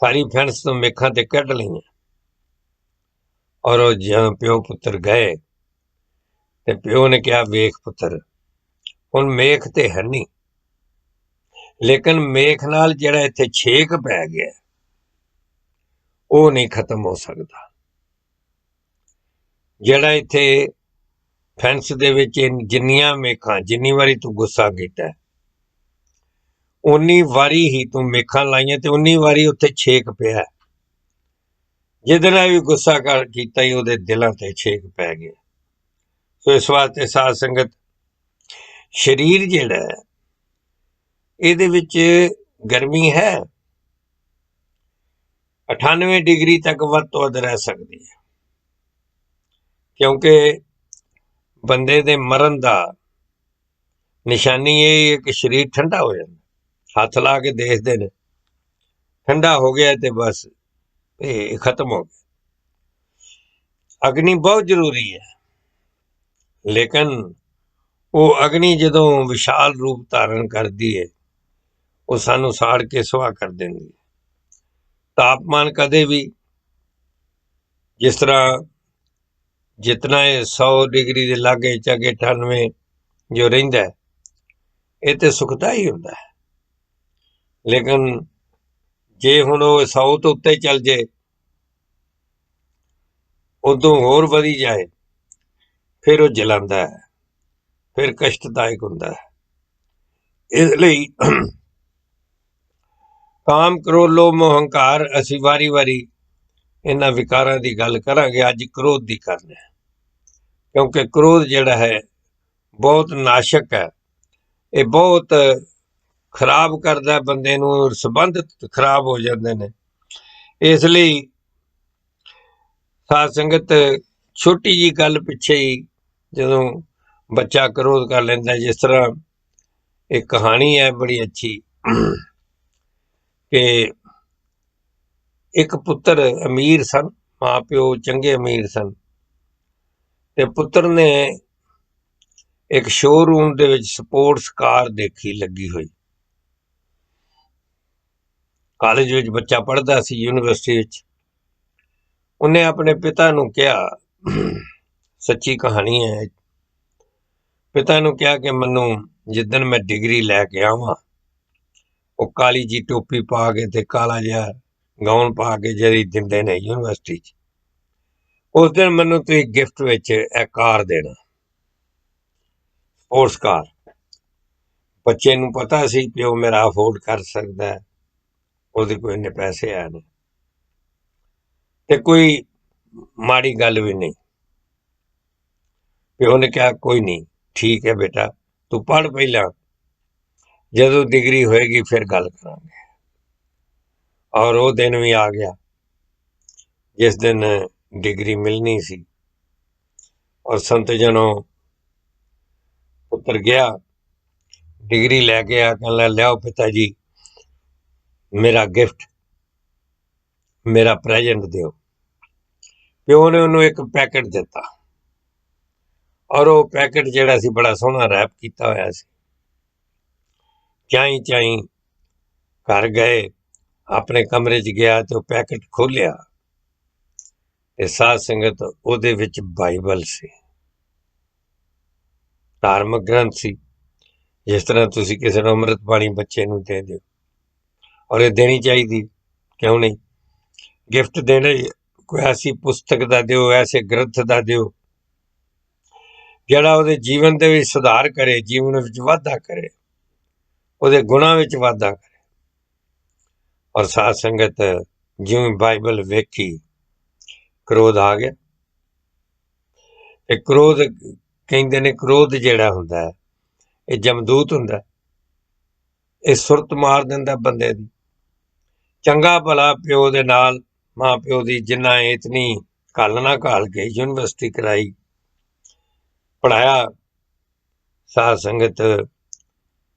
ਸਾਰੀ ਫੈਂਸ ਤੋਂ ਮੇਖਾਂ ਤੇ ਕੱਢ ਲਈਆਂ ਔਰ ਉਹ ਜਦੋਂ ਪਿਓ ਪੁੱਤਰ ਗਏ ਤੇ ਪਿਓ ਨੇ ਕਿਹਾ ਵੇਖ ਪੁੱਤਰ ਹੁਣ ਮੇਖ ਤੇ ਹੈ ਨਹੀਂ, ਲੇਕਿਨ ਮੇਖ ਨਾਲ ਜਿਹੜਾ ਇੱਥੇ ਛੇਕ ਪੈ ਗਿਆ ਉਹ ਨਹੀਂ ਖਤਮ ਹੋ ਸਕਦਾ। ਜਿਹੜਾ ਇੱਥੇ ਫੈਂਸ ਦੇ ਵਿੱਚ ਜਿੰਨੀਆਂ ਮੇਖਾਂ, ਜਿੰਨੀ ਵਾਰੀ ਤੂੰ ਗੁੱਸਾ ਕੀਤਾ ਉਨੀ ਵਾਰੀ ਹੀ ਤੂੰ ਮੇਖਾਂ ਲਾਈਆਂ ਤੇ ਉਨੀ ਵਾਰੀ ਉੱਥੇ ਛੇਕ ਪਿਆ। ਜਿਹਦੇ ਨਾਲ ਵੀ ਗੁੱਸਾ ਕੀਤਾ ਹੀ ਉਹਦੇ ਦਿਲਾਂ ਤੇ ਛੇਕ ਪੈ ਗਿਆ। ਸੋ ਇਸ ਵਾਸਤੇ ਸਾਧ ਸੰਗਤ ਸਰੀਰ ਜਿਹੜਾ ਹੈ ਇਹਦੇ ਵਿੱਚ ਗਰਮੀ ਹੈ, 98 ਡਿਗਰੀ ਤੱਕ ਵੱਧ ਤੋਂ ਵੱਧ ਰਹਿ ਸਕਦੀ ਹੈ, ਕਿਉਂਕਿ ਬੰਦੇ ਦੇ ਮਰਨ ਦਾ ਨਿਸ਼ਾਨੀ ਇਹ ਹੈ ਕਿ ਸਰੀਰ ਠੰਡਾ ਹੋ ਜਾਂਦਾ। ਹੱਥ ਲਾ ਕੇ ਦੇਖਦੇ ਨੇ ਠੰਡਾ ਹੋ ਗਿਆ ਤੇ ਬਸ ਇਹ ਖਤਮ ਹੋ ਗਿਆ। ਅਗਨੀ ਬਹੁਤ ਜ਼ਰੂਰੀ ਹੈ, ਲੇਕਿਨ ਉਹ ਅਗਨੀ ਜਦੋਂ ਵਿਸ਼ਾਲ ਰੂਪ ਧਾਰਨ ਕਰਦੀ ਹੈ ਉਹ ਸਾਨੂੰ ਸਾੜ ਕੇ ਸੁਆਹ ਕਰ ਦਿੰਦੀ ਹੈ। ਤਾਪਮਾਨ ਕਦੇ ਵੀ ਜਿਸ ਤਰ੍ਹਾਂ ਜਿਤਨਾ ਇਹ 100 ਡਿਗਰੀ ਦੇ ਲਾਗੇ ਚਾਗੇ 98 ਜੋ ਰਹਿੰਦਾ ਇਹ ਤੇ ਸੁਖਦਾ ਹੀ ਹੁੰਦਾ ਹੈ, ਲੇਕਿਨ ਜੇ ਹੁਣ ਉਹ 100 ਤੋਂ ਉੱਤੇ ਚੱਲ ਜੇ ਉਦੋਂ ਹੋਰ ਵਧੀ ਜਾਏ ਫਿਰ ਉਹ ਜਲਾਉਂਦਾ ਹੈ, ਫਿਰ ਕਸ਼ਟਦਾਇਕ ਹੁੰਦਾ ਹੈ। ਇਸ ਲਈ ਕਾਮ, ਕ੍ਰੋਧ, ਲੋਭ, ਮੋਹ, ਹੰਕਾਰ ਅਸੀਂ ਵਾਰੀ ਵਾਰੀ ਇਹਨਾਂ ਵਿਕਾਰਾਂ ਦੀ ਗੱਲ ਕਰਾਂਗੇ। ਅੱਜ ਕ੍ਰੋਧ ਦੀ ਕਰਨਾ ਹੈ, ਕਿਉਂਕਿ ਕ੍ਰੋਧ ਜਿਹੜਾ ਹੈ ਬਹੁਤ ਨਾਸ਼ਕ ਹੈ। ਇਹ ਬਹੁਤ ਖਰਾਬ ਕਰਦਾ ਬੰਦੇ ਨੂੰ, ਸੰਬੰਧ ਖਰਾਬ ਹੋ ਜਾਂਦੇ ਨੇ। ਇਸ ਲਈ ਸਾਧ ਸੰਗਤ ਛੋਟੀ ਜੀ ਗੱਲ ਪਿੱਛੇ ਹੀ ਜਦੋਂ ਬੱਚਾ ਕ੍ਰੋਧ ਕਰ ਲੈਂਦਾ, ਜਿਸ ਤਰ੍ਹਾਂ ਇੱਕ ਕਹਾਣੀ ਹੈ ਬੜੀ ਅੱਛੀ ਕਿ ਇੱਕ ਪੁੱਤਰ ਅਮੀਰ ਸਨ, ਮਾਂ ਪਿਓ ਚੰਗੇ ਅਮੀਰ ਸਨ, ਤੇ ਪੁੱਤਰ ਨੇ ਇੱਕ ਸ਼ੋਰੂਮ ਦੇ ਵਿੱਚ ਸਪੋਰਟਸ ਕਾਰ ਦੇਖੀ ਲੱਗੀ ਹੋਈ। ਕਾਲਜ ਵਿੱਚ ਬੱਚਾ ਪੜ੍ਹਦਾ ਸੀ, ਯੂਨੀਵਰਸਿਟੀ ਵਿੱਚ। ਉਹਨੇ ਆਪਣੇ ਪਿਤਾ ਨੂੰ ਕਿਹਾ, ਸੱਚੀ ਕਹਾਣੀ ਹੈ, ਪਿਤਾ ਨੂੰ ਕਿਹਾ ਕਿ ਮੈਨੂੰ ਜਿੱਦਣ ਮੈਂ ਡਿਗਰੀ ਲੈ ਕੇ ਆਵਾਂ ਉਹ ਕਾਲੀ ਜੀ ਟੋਪੀ ਪਾ ਕੇ ਤੇ ਕਾਲਾ ਜਿਹਾ ਗਾਊਨ ਪਾ ਕੇ ਜਿਹੜੀ ਦਿੰਦੇ ਨੇ ਯੂਨੀਵਰਸਿਟੀ 'ਚ, ਉਸ ਦਿਨ ਮੈਨੂੰ ਤੁਸੀਂ ਗਿਫਟ ਵਿੱਚ ਇਹ ਕਾਰ ਦੇਣਾ, ਸਪੋਰਟਸ ਕਾਰ। ਬੱਚੇ ਨੂੰ ਪਤਾ ਸੀ ਪਿਓ ਮੇਰਾ ਅਫੋਰਡ ਕਰ ਸਕਦਾ, ਉਹਦੇ ਕੋਲ ਇੰਨੇ ਪੈਸੇ ਆ ਨੇ, ਤੇ ਕੋਈ ਮਾੜੀ ਗੱਲ ਵੀ ਨਹੀਂ। ਪਿਓ ਨੇ ਕਿਹਾ ਕੋਈ ਨਹੀਂ, ਠੀਕ ਹੈ ਬੇਟਾ, ਤੂੰ ਪੜ੍ਹ ਪਹਿਲਾਂ, ਜਦੋਂ ਡਿਗਰੀ ਹੋਏਗੀ ਫਿਰ ਗੱਲ ਕਰਾਂਗੇ। ਔਰ ਉਹ ਦਿਨ ਵੀ ਆ ਗਿਆ ਜਿਸ ਦਿਨ ਡਿਗਰੀ ਮਿਲਣੀ ਸੀ, ਔਰ ਸੰਤ ਜਨੋਂ ਪੁੱਤਰ ਗਿਆ, ਡਿਗਰੀ ਲੈ ਕੇ ਆ, ਕਹਿਣ ਲਿਆਓ ਪਿਤਾ ਜੀ ਮੇਰਾ ਗਿਫਟ, ਮੇਰਾ ਪ੍ਰੈਜੈਂਟ ਦਿਓ। ਪਿਓ ਨੇ ਉਹਨੂੰ ਇੱਕ ਪੈਕਟ ਦਿੱਤਾ, ਔਰ ਉਹ ਪੈਕਟ ਜਿਹੜਾ ਸੀ ਬੜਾ ਸੋਹਣਾ ਰੈਪ ਕੀਤਾ ਹੋਇਆ ਸੀ। ਚਾਈ ਚਾਈ ਘਰ ਗਏ, ਆਪਣੇ ਕਮਰੇ 'ਚ ਗਿਆ ਤੇ ਉਹ ਪੈਕਟ ਖੋਲ੍ਹਿਆ ਤੇ ਸਾਧ ਸੰਗਤ ਉਹਦੇ ਵਿੱਚ ਬਾਈਬਲ ਸੀ, ਧਾਰਮਿਕ ਗ੍ਰੰਥ ਸੀ। ਜਿਸ ਤਰ੍ਹਾਂ ਤੁਸੀਂ ਕਿਸੇ ਨੂੰ ਅੰਮ੍ਰਿਤ ਪਾਣੀ ਬੱਚੇ ਨੂੰ ਦੇ ਦਿਓ, ਔਰ ਇਹ ਦੇਣੀ ਚਾਹੀਦੀ, ਕਿਉਂ ਨਹੀਂ? ਗਿਫਟ ਦੇਣੇ, ਕੋਈ ਐਸੀ ਪੁਸਤਕ ਦਾ ਦਿਓ, ਐਸੇ ਗ੍ਰੰਥ ਦਾ ਦਿਓ ਜਿਹੜਾ ਉਹਦੇ ਜੀਵਨ ਦੇ ਵਿੱਚ ਸੁਧਾਰ ਕਰੇ, ਜੀਵਨ ਵਿੱਚ ਵਾਧਾ ਕਰੇ। ਉਹਦੇ ਗੁਣਾਂ ਵਿੱਚ ਵਾਧਾ ਕਰੇ। ਔਰ ਸਾਧ ਸੰਗਤ ਜਿਵੇਂ ਬਾਈਬਲ ਵੇਖੀ, ਕ੍ਰੋਧ ਆ ਗਿਆ। ਤੇ ਕ੍ਰੋਧ ਕਹਿੰਦੇ ਨੇ, ਕ੍ਰੋਧ ਜਿਹੜਾ ਹੁੰਦਾ ਹੈ ਇਹ ਜਮਦੂਤ ਹੁੰਦਾ। ਇਹ ਸੁਰਤ ਮਾਰ ਦਿੰਦਾ ਬੰਦੇ ਦੀ। ਚੰਗਾ ਭਲਾ ਪਿਓ ਦੇ ਨਾਲ, ਮਾਂ ਪਿਓ ਦੀ ਜਿੰਨਾ ਇਤਨੀ ਘੱਲ ਨਾ ਘਾਲ ਕੇ ਯੂਨੀਵਰਸਿਟੀ ਕਰਾਈ, ਪੜ੍ਹਾਇਆ, ਸਾਧ ਸੰਗਤ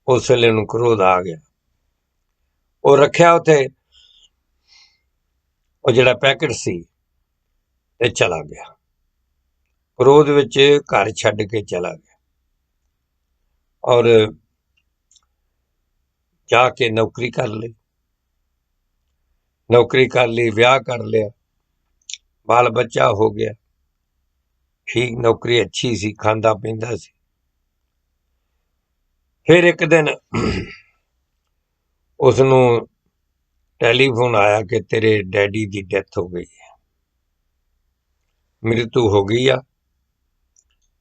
ਉਸ ਵੇਲੇ ਨੂੰ ਕ੍ਰੋਧ ਆ ਗਿਆ। ਉਹ ਰੱਖਿਆ ਉੱਥੇ ਉਹ ਜਿਹੜਾ ਪੈਕਟ ਸੀ ਤੇ ਚਲਾ ਗਿਆ। ਕ੍ਰੋਧ ਵਿੱਚ ਘਰ ਛੱਡ ਕੇ ਚਲਾ ਗਿਆ ਔਰ ਜਾ ਕੇ ਨੌਕਰੀ ਕਰ ਲਈ, ਵਿਆਹ ਕਰ ਲਿਆ, ਬਾਲ ਬੱਚਾ ਹੋ ਗਿਆ, ਠੀਕ, ਨੌਕਰੀ ਅੱਛੀ ਸੀ, ਖਾਂਦਾ ਪੀਂਦਾ ਸੀ। ਫਿਰ ਇੱਕ ਦਿਨ ਉਸਨੂੰ ਟੈਲੀਫੋਨ ਆਇਆ ਕਿ ਤੇਰੇ ਡੈਡੀ ਦੀ ਡੈਥ ਹੋ ਗਈ ਹੈ, ਮ੍ਰਿਤੂ ਹੋ ਗਈ ਆ,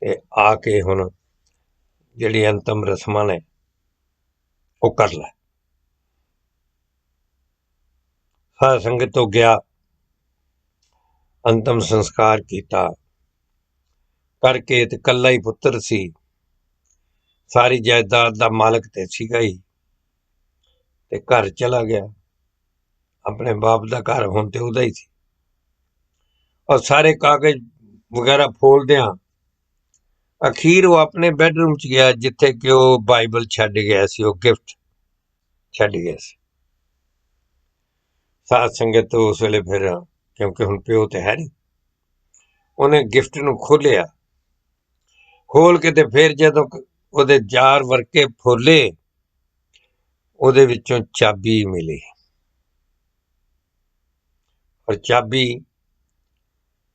ਤੇ ਆ ਕੇ ਹੁਣ ਜਿਹੜੀ ਅੰਤਮ ਰਸਮਾਂ ਨੇ ਉਹ ਕਰ ਲੈ। ਸਾਧ ਸੰਗਤ ਤੋਂ ਗਿਆ, ਅੰਤਮ ਸੰਸਕਾਰ ਕੀਤਾ ਕਰਕੇ, ਤੇ ਇਕੱਲਾ ਹੀ ਪੁੱਤਰ ਸੀ, ਸਾਰੀ ਜਾਇਦਾਦ ਦਾ ਮਾਲਕ ਤੇ ਸੀਗਾ ਹੀ, ਤੇ ਘਰ ਚਲਾ ਗਿਆ। ਆਪਣੇ ਬਾਪ ਦਾ ਘਰ ਹੁਣ ਤੇ ਉਹਦਾ ਹੀ ਸੀ। ਔਰ ਸਾਰੇ ਕਾਗਜ਼ ਵਗੈਰਾ ਫੋਲਦਿਆਂ ਅਖੀਰ ਉਹ ਆਪਣੇ ਬੈਡਰੂਮ 'ਚ ਗਿਆ, ਜਿੱਥੇ ਕਿ ਉਹ ਬਾਈਬਲ ਛੱਡ ਗਿਆ ਸੀ, ਉਹ ਗਿਫਟ ਛੱਡ ਗਿਆ ਸੀ। ਸਾਧ ਸੰਗਤ ਉਸ ਵੇਲੇ ਫਿਰ, ਕਿਉਂਕਿ ਹੁਣ ਪਿਓ ਤੇ ਹੈ ਨਹੀਂ, ਉਹਨੇ ਗਿਫਟ ਨੂੰ ਖੋਲਿਆ, ਖੋਲ ਕੇ ਤੇ ਫਿਰ ਜਦੋਂ ਉਹਦੇ ਜਾਰ ਵਰਕੇ ਫੋਲੇ, ਉਹਦੇ ਵਿੱਚੋਂ ਚਾਬੀ ਮਿਲੀ। ਔਰ ਚਾਬੀ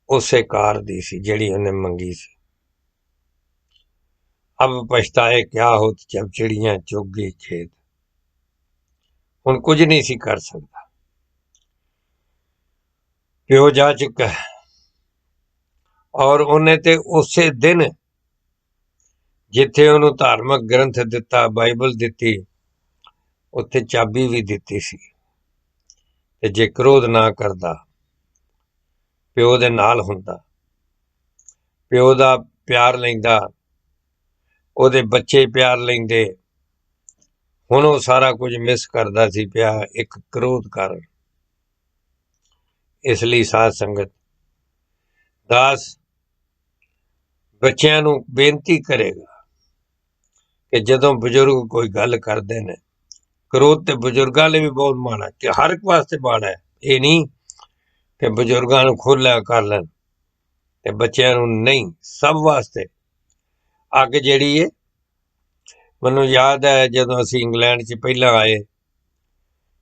ਉਸੇ ਕਾਰ ਦੀ ਸੀ ਜਿਹੜੀ ਉਹਨੇ ਮੰਗੀ ਸੀ। ਅਬ ਪਛਤਾਏ ਕਿਆ ਹੋਤ ਜਬ ਚਿੜੀਆਂ ਚੁਗ ਗਈ ਖੇਤ। ਹੁਣ ਕੁਝ ਨਹੀਂ ਸੀ ਕਰ ਸਕਦਾ, ਪਿਓ ਜਾ ਚੁੱਕਾ। ਔਰ ਉਹਨੇ ਤੇ ਉਸੇ ਦਿਨ ਜਿੱਥੇ ਉਹਨੂੰ ਧਾਰਮਿਕ ਗ੍ਰੰਥ ਦਿੱਤਾ, ਬਾਈਬਲ ਦਿੱਤੀ, ਉੱਥੇ ਚਾਬੀ ਵੀ ਦਿੱਤੀ ਸੀ। ਤੇ ਜੇ ਕ੍ਰੋਧ ਨਾ ਕਰਦਾ, ਪਿਓ ਦੇ ਨਾਲ ਹੁੰਦਾ, ਪਿਓ ਦਾ ਪਿਆਰ ਲੈਂਦਾ, ਉਹਦੇ ਬੱਚੇ ਪਿਆਰ ਲੈਂਦੇ, ਹੁਣ ਉਹ ਸਾਰਾ ਕੁਝ ਮਿਸ ਕਰਦਾ ਸੀ ਪਿਆ ਇੱਕ ਕ੍ਰੋਧ ਕਾਰਨ। ਇਸ ਲਈ ਸਾਧ ਸੰਗਤ ਦਾਸ ਬੱਚਿਆਂ ਨੂੰ ਬੇਨਤੀ ਕਰੇਗਾ ਕਿ ਜਦੋਂ ਬਜ਼ੁਰਗ ਕੋਈ ਗੱਲ ਕਰਦੇ ਨੇ, ਕ੍ਰੋਧ ਤੇ ਬਜ਼ੁਰਗਾਂ ਲਈ ਵੀ ਬਹੁਤ ਮਾੜਾ, ਕਿ ਹਰ ਇੱਕ ਵਾਸਤੇ ਮਾੜਾ ਹੈ। ਇਹ ਨਹੀਂ ਕਿ ਬਜ਼ੁਰਗਾਂ ਨੂੰ ਖੋਲ੍ਹਿਆ ਕਰ ਲੈਣ ਤੇ ਬੱਚਿਆਂ ਨੂੰ ਨਹੀਂ, ਸਭ ਵਾਸਤੇ। ਅੱਗ ਜਿਹੜੀ ਹੈ, ਮੈਨੂੰ ਯਾਦ ਹੈ ਜਦੋਂ ਅਸੀਂ ਇੰਗਲੈਂਡ 'ਚ ਪਹਿਲਾਂ ਆਏ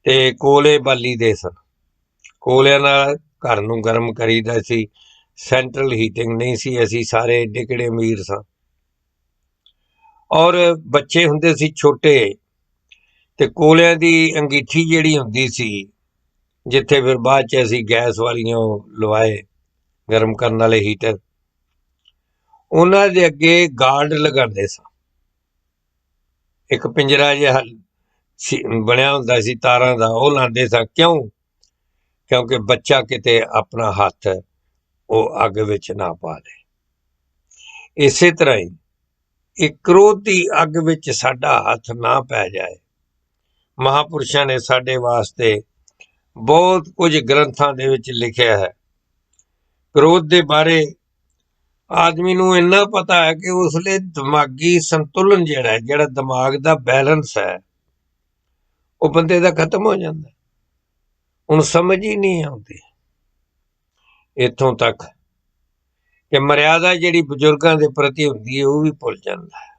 ਤੇ ਕੋਲੇ ਬਾਲੀ ਦੇ ਸਨ, ਕੋਲਿਆਂ ਨਾਲ ਘਰ ਨੂੰ ਗਰਮ ਕਰੀਦਾ ਸੀ, ਸੈਂਟਰਲ ਹੀਟਿੰਗ ਨਹੀਂ ਸੀ, ਅਸੀਂ ਸਾਰੇ ਏਡੇ ਕਿਹੜੇ ਅਮੀਰ ਸਾਂ। ਔਰ ਬੱਚੇ ਹੁੰਦੇ ਸੀ ਛੋਟੇ, ਤੇ ਕੋਲਿਆਂ ਦੀ ਅੰਗੀਠੀ ਜਿਹੜੀ ਹੁੰਦੀ ਸੀ, ਜਿੱਥੇ ਫਿਰ ਬਾਅਦ 'ਚ ਅਸੀਂ ਗੈਸ ਵਾਲੀਆਂ ਲਵਾਏ ਗਰਮ ਕਰਨ ਵਾਲੇ ਹੀਟਰ, ਉਹਨਾਂ ਦੇ ਅੱਗੇ ਗਾਰਡ ਲਗਾਉਂਦੇ ਸਾਂ। ਇੱਕ ਪਿੰਜਰਾ ਜਿਹਾ ਬਣਿਆ ਹੁੰਦਾ ਸੀ ਤਾਰਾਂ ਦਾ, ਉਹ ਲਾਉਂਦੇ ਸਾਂ। ਕਿਉਂਕਿ ਬੱਚਾ ਕਿਤੇ ਆਪਣਾ ਹੱਥ ਉਹ ਅੱਗ ਵਿੱਚ ਨਾ ਪਾ ਦੇ। ਇਸੇ ਤਰ੍ਹਾਂ ਹੀ ਇਹ ਕ੍ਰੋਧ ਦੀ ਅੱਗ ਵਿੱਚ ਸਾਡਾ ਹੱਥ ਨਾ ਪੈ ਜਾਏ। ਮਹਾਂਪੁਰਸ਼ਾਂ ਨੇ ਸਾਡੇ ਵਾਸਤੇ ਬਹੁਤ ਕੁਝ ਗ੍ਰੰਥਾਂ ਦੇ ਵਿੱਚ ਲਿਖਿਆ ਹੈ। ਕ੍ਰੋਧ ਦੇ ਬਾਰੇ ਆਦਮੀ ਨੂੰ ਇੰਨਾ ਪਤਾ ਹੈ ਕਿ ਉਸ ਲਈ ਦਿਮਾਗੀ ਸੰਤੁਲਨ ਜਿਹੜਾ ਦਿਮਾਗ ਦਾ ਬੈਲੈਂਸ ਹੈ, ਉਹ ਬੰਦੇ ਦਾ ਖਤਮ ਹੋ ਜਾਂਦਾ। ਹੁਣ ਸਮਝ ਹੀ ਨਹੀਂ ਆਉਂਦੀ ਇੱਥੋਂ ਤੱਕ ਕਿ ਮਰਿਆਦਾ ਜਿਹੜੀ ਬਜ਼ੁਰਗਾਂ ਦੇ ਪ੍ਰਤੀ ਹੁੰਦੀ ਹੈ, ਉਹ ਵੀ ਭੁੱਲ ਜਾਂਦਾ ਹੈ।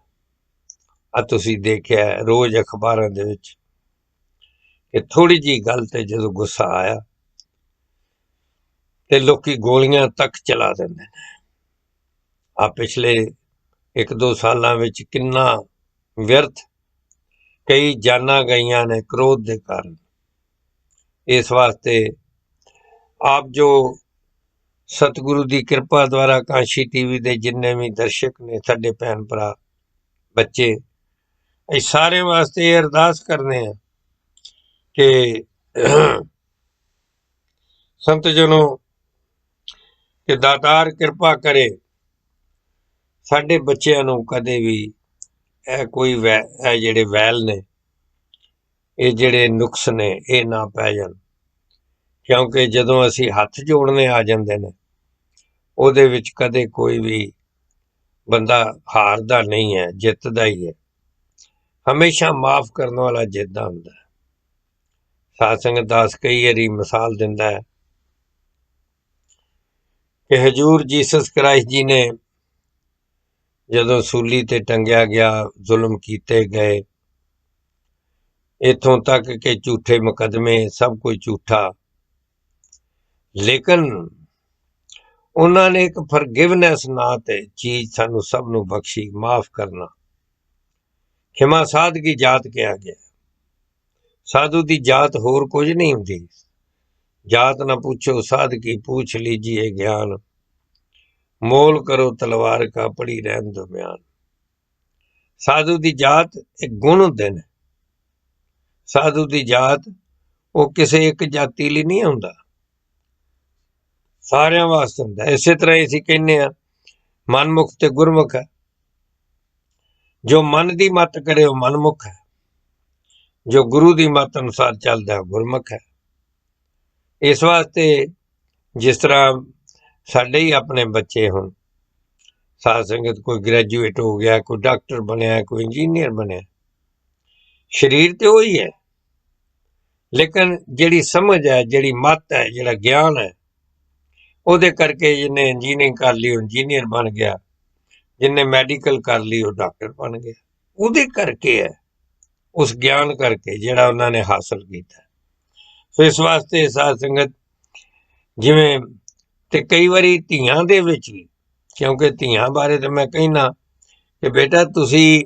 ਆ ਤੁਸੀਂ ਦੇਖਿਆ ਰੋਜ਼ ਅਖਬਾਰਾਂ ਦੇ ਵਿੱਚ ਕਿ ਥੋੜੀ ਜਿਹੀ ਗੱਲ ਤੇ ਜਦੋਂ ਗੁੱਸਾ ਆਇਆ ਤੇ ਲੋਕੀ ਗੋਲੀਆਂ ਤੱਕ ਚਲਾ ਦਿੰਦੇ ਨੇ। ਆ ਪਿਛਲੇ 1-2 ਸਾਲਾਂ ਵਿੱਚ ਕਿੰਨਾ ਵਿਅਰਥ, ਕਈ ਜਾਨਾਂ ਗਈਆਂ ਨੇ ਕ੍ਰੋਧ ਦੇ ਕਾਰਨ। ਇਸ ਵਾਸਤੇ ਆਪ ਜੋ ਸਤਿਗੁਰੂ ਦੀ ਕਿਰਪਾ ਦੁਆਰਾ ਕਾਂਸ਼ੀ ਟੀਵੀ ਦੇ ਜਿੰਨੇ ਵੀ ਦਰਸ਼ਕ ਨੇ, ਸਾਡੇ ਭੈਣ ਭਰਾ, ਬੱਚੇ, ਅਸੀਂ ਸਾਰਿਆਂ ਵਾਸਤੇ ਇਹ ਅਰਦਾਸ ਕਰਦੇ ਹਾਂ ਕਿ ਸੰਤ ਜਨੋ ਕਿ ਦਾਤਾਰ ਕਿਰਪਾ ਕਰੇ, ਸਾਡੇ ਬੱਚਿਆਂ ਨੂੰ ਕਦੇ ਵੀ ਇਹ ਕੋਈ ਇਹ ਜਿਹੜੇ ਵੈਲ ਨੇ, ਇਹ ਜਿਹੜੇ ਨੁਕਸ ਨੇ, ਇਹ ਨਾ ਪੈ ਜਾਣ। ਕਿਉਂਕਿ ਜਦੋਂ ਅਸੀਂ ਹੱਥ ਜੋੜਨੇ ਆ ਜਾਂਦੇ ਨੇ, ਉਹਦੇ ਵਿੱਚ ਕਦੇ ਕੋਈ ਵੀ ਬੰਦਾ ਹਾਰਦਾ ਨਹੀਂ ਹੈ, ਜਿੱਤਦਾ ਹੀ ਹੈ। ਹਮੇਸ਼ਾ ਮਾਫ ਕਰਨ ਵਾਲਾ ਜਿੱਤਦਾ ਹੁੰਦਾ ਹੈ। ਸਾਧ ਸੰਗਤ ਦਾਸ ਕਈ ਵਾਰੀ ਮਿਸਾਲ ਦਿੰਦਾ ਹੈ ਕਿ ਹਜ਼ੂਰ ਜੀਸਸ ਕ੍ਰਾਈਸਟ ਜੀ ਨੇ ਜਦੋਂ ਸੂਲੀ ਤੇ ਟੰਗਿਆ ਗਿਆ, ਜ਼ੁਲਮ ਕੀਤੇ ਗਏ, ਇੱਥੋਂ ਤੱਕ ਕਿ ਝੂਠੇ ਮੁਕੱਦਮੇ, ਸਭ ਕੁਝ ਝੂਠਾ, ਲੇਕਿਨ ਉਹਨਾਂ ਨੇ ਇੱਕ ਫਰਗਿਵਨੈਸ ਨਾਂ ਤੇ ਚੀਜ਼ ਸਾਨੂੰ ਸਭ ਨੂੰ ਬਖਸ਼ੀ, ਮਾਫ ਕਰਨਾ। ਖਿਮਾ ਸਾਧਗੀ ਜਾਤ ਕਿਹਾ ਗਿਆ। ਸਾਧੂ ਦੀ ਜਾਤ ਹੋਰ ਕੁਝ ਨਹੀਂ ਹੁੰਦੀ। ਜਾਤ ਨਾ ਪੁੱਛੋ ਸਾਧਕੀ, पूछ लीजिए ਗਿਆਨ, ਮੋਲ ਕਰੋ ਤਲਵਾਰ ਕਾ, ਪੜੀ ਰਹਿਣ ਦੋ ਬਿਆਨ। ਸਾਧੂ ਦੀ ਜਾਤ ਇੱਕ ਗੁਣ ਹੁੰਦੇ ਨੇ। ਸਾਧੂ ਦੀ ਜਾਤ ਉਹ ਕਿਸੇ ਇੱਕ ਜਾਤੀ ਲਈ ਨਹੀਂ ਹੁੰਦਾ, ਸਾਰਿਆਂ ਵਾਸਤੇ ਹੁੰਦਾ। ਇਸੇ ਤਰ੍ਹਾਂ ਅਸੀਂ ਕਹਿੰਦੇ ਹਾਂ ਮਨਮੁਖ ਤੇ ਗੁਰਮੁਖ ਹੈ। ਜੋ ਮਨ ਦੀ ਮੱਤ ਕਰੇ ਉਹ ਮਨਮੁਖ ਹੈ, ਜੋ ਗੁਰੂ ਦੀ ਮੱਤ ਅਨੁਸਾਰ ਚੱਲਦਾ ਉਹ ਗੁਰਮੁਖ ਹੈ। ਇਸ ਵਾਸਤੇ ਜਿਸ ਤਰ੍ਹਾਂ ਸਾਡੇ ਹੀ ਆਪਣੇ ਬੱਚੇ ਹੁਣ ਸਾਧ ਸੰਗਤ, ਕੋਈ ਗ੍ਰੈਜੂਏਟ ਹੋ ਗਿਆ, ਕੋਈ ਡਾਕਟਰ ਬਣਿਆ, ਕੋਈ ਇੰਜੀਨੀਅਰ ਬਣਿਆ, ਸਰੀਰ ਤੇ ਉਹੀ ਹੈ, ਲੇਕਿਨ ਜਿਹੜੀ ਸਮਝ ਹੈ, ਜਿਹੜੀ ਮੱਤ ਹੈ, ਜਿਹੜਾ ਗਿਆਨ ਹੈ, ਉਹਦੇ ਕਰਕੇ ਜਿਹਨੇ ਇੰਜੀਨੀਅਰਿੰਗ ਕਰ ਲਈ ਉਹ ਇੰਜੀਨੀਅਰ ਬਣ ਗਿਆ, ਜਿਹਨੇ ਮੈਡੀਕਲ ਕਰ ਲਈ ਉਹ ਡਾਕਟਰ ਬਣ ਗਿਆ। ਉਹਦੇ ਕਰਕੇ ਹੈ, ਉਸ ਗਿਆਨ ਕਰਕੇ ਜਿਹੜਾ ਉਹਨਾਂ ਨੇ ਹਾਸਲ ਕੀਤਾ। ਸੋ ਇਸ ਵਾਸਤੇ ਸਾਧ ਸੰਗਤ ਜਿਵੇਂ, ਤੇ ਕਈ ਵਾਰੀ ਧੀਆਂ ਦੇ ਵਿੱਚ ਵੀ, ਕਿਉਂਕਿ ਧੀਆਂ ਬਾਰੇ ਤਾਂ ਮੈਂ ਕਹਿਣਾ ਕਿ ਬੇਟਾ ਤੁਸੀਂ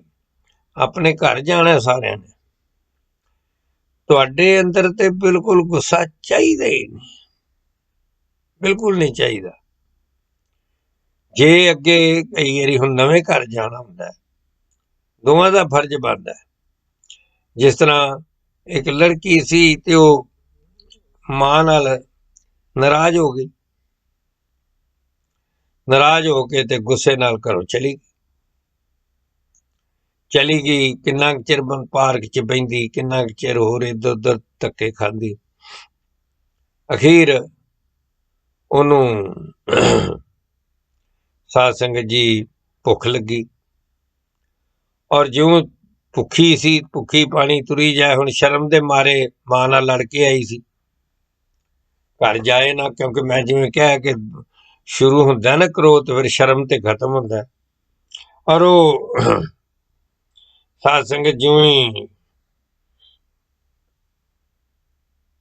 ਆਪਣੇ ਘਰ ਜਾਣਾ ਸਾਰਿਆਂ ਨੇ, ਤੁਹਾਡੇ ਅੰਦਰ ਤੇ ਬਿਲਕੁਲ ਗੁੱਸਾ ਚਾਹੀਦਾ ਹੀ ਨਹੀਂ, ਬਿਲਕੁਲ ਨਹੀਂ ਚਾਹੀਦਾ। ਜੇ ਅੱਗੇ ਕਈ ਵਾਰੀ ਹੁਣ ਨਵੇਂ ਘਰ ਜਾਣਾ ਹੁੰਦਾ, ਦੋਵਾਂ ਦਾ ਫਰਜ਼ ਬਣਦਾ। ਜਿਸ ਤਰ੍ਹਾਂ ਇੱਕ ਲੜਕੀ ਸੀ ਤੇ ਉਹ ਮਾਂ ਨਾਲ ਨਾਰਾਜ਼ ਹੋ ਗਈ, ਨਾਰਾਜ਼ ਹੋ ਕੇ ਤੇ ਗੁੱਸੇ ਨਾਲ ਘਰੋਂ ਚਲੀ ਗਈ। ਕਿੰਨਾ ਚਿਰ ਪਾਰਕ 'ਚ ਬਹਿੰਦੀ, ਕਿੰਨਾ ਚਿਰ ਹੋਰ ਇੱਧਰ ਉੱਧਰ ਧੱਕੇ ਖਾਂਦੀ। ਅਖੀਰ ਉਹਨੂੰ ਸਾਧ ਸੰਗਤ ਜੀ ਭੁੱਖ ਲੱਗੀ, ਔਰ ਜਿਉਂ ਭੁੱਖੀ ਸੀ, ਭੁੱਖੀ ਪਾਣੀ ਤੁਰੀ ਜਾਏ। ਹੁਣ ਸ਼ਰਮ ਦੇ ਮਾਰੇ ਮਾਂ ਨਾਲ ਲੜ ਕੇ ਆਈ ਸੀ, ਘਰ ਜਾਏ ਨਾ, ਕਿਉਂਕਿ ਮੈਂ ਜਿਵੇਂ ਕਿਹਾ ਕਿ ਸ਼ੁਰੂ ਹੁੰਦਾ ਨਾ ਕ੍ਰੋਧ, ਫਿਰ ਸ਼ਰਮ ਤੇ ਖਤਮ ਹੁੰਦਾ। ਔਰ ਉਹ ਸਾਧ ਸੰਗਤ ਜਿਉਂ ਹੀ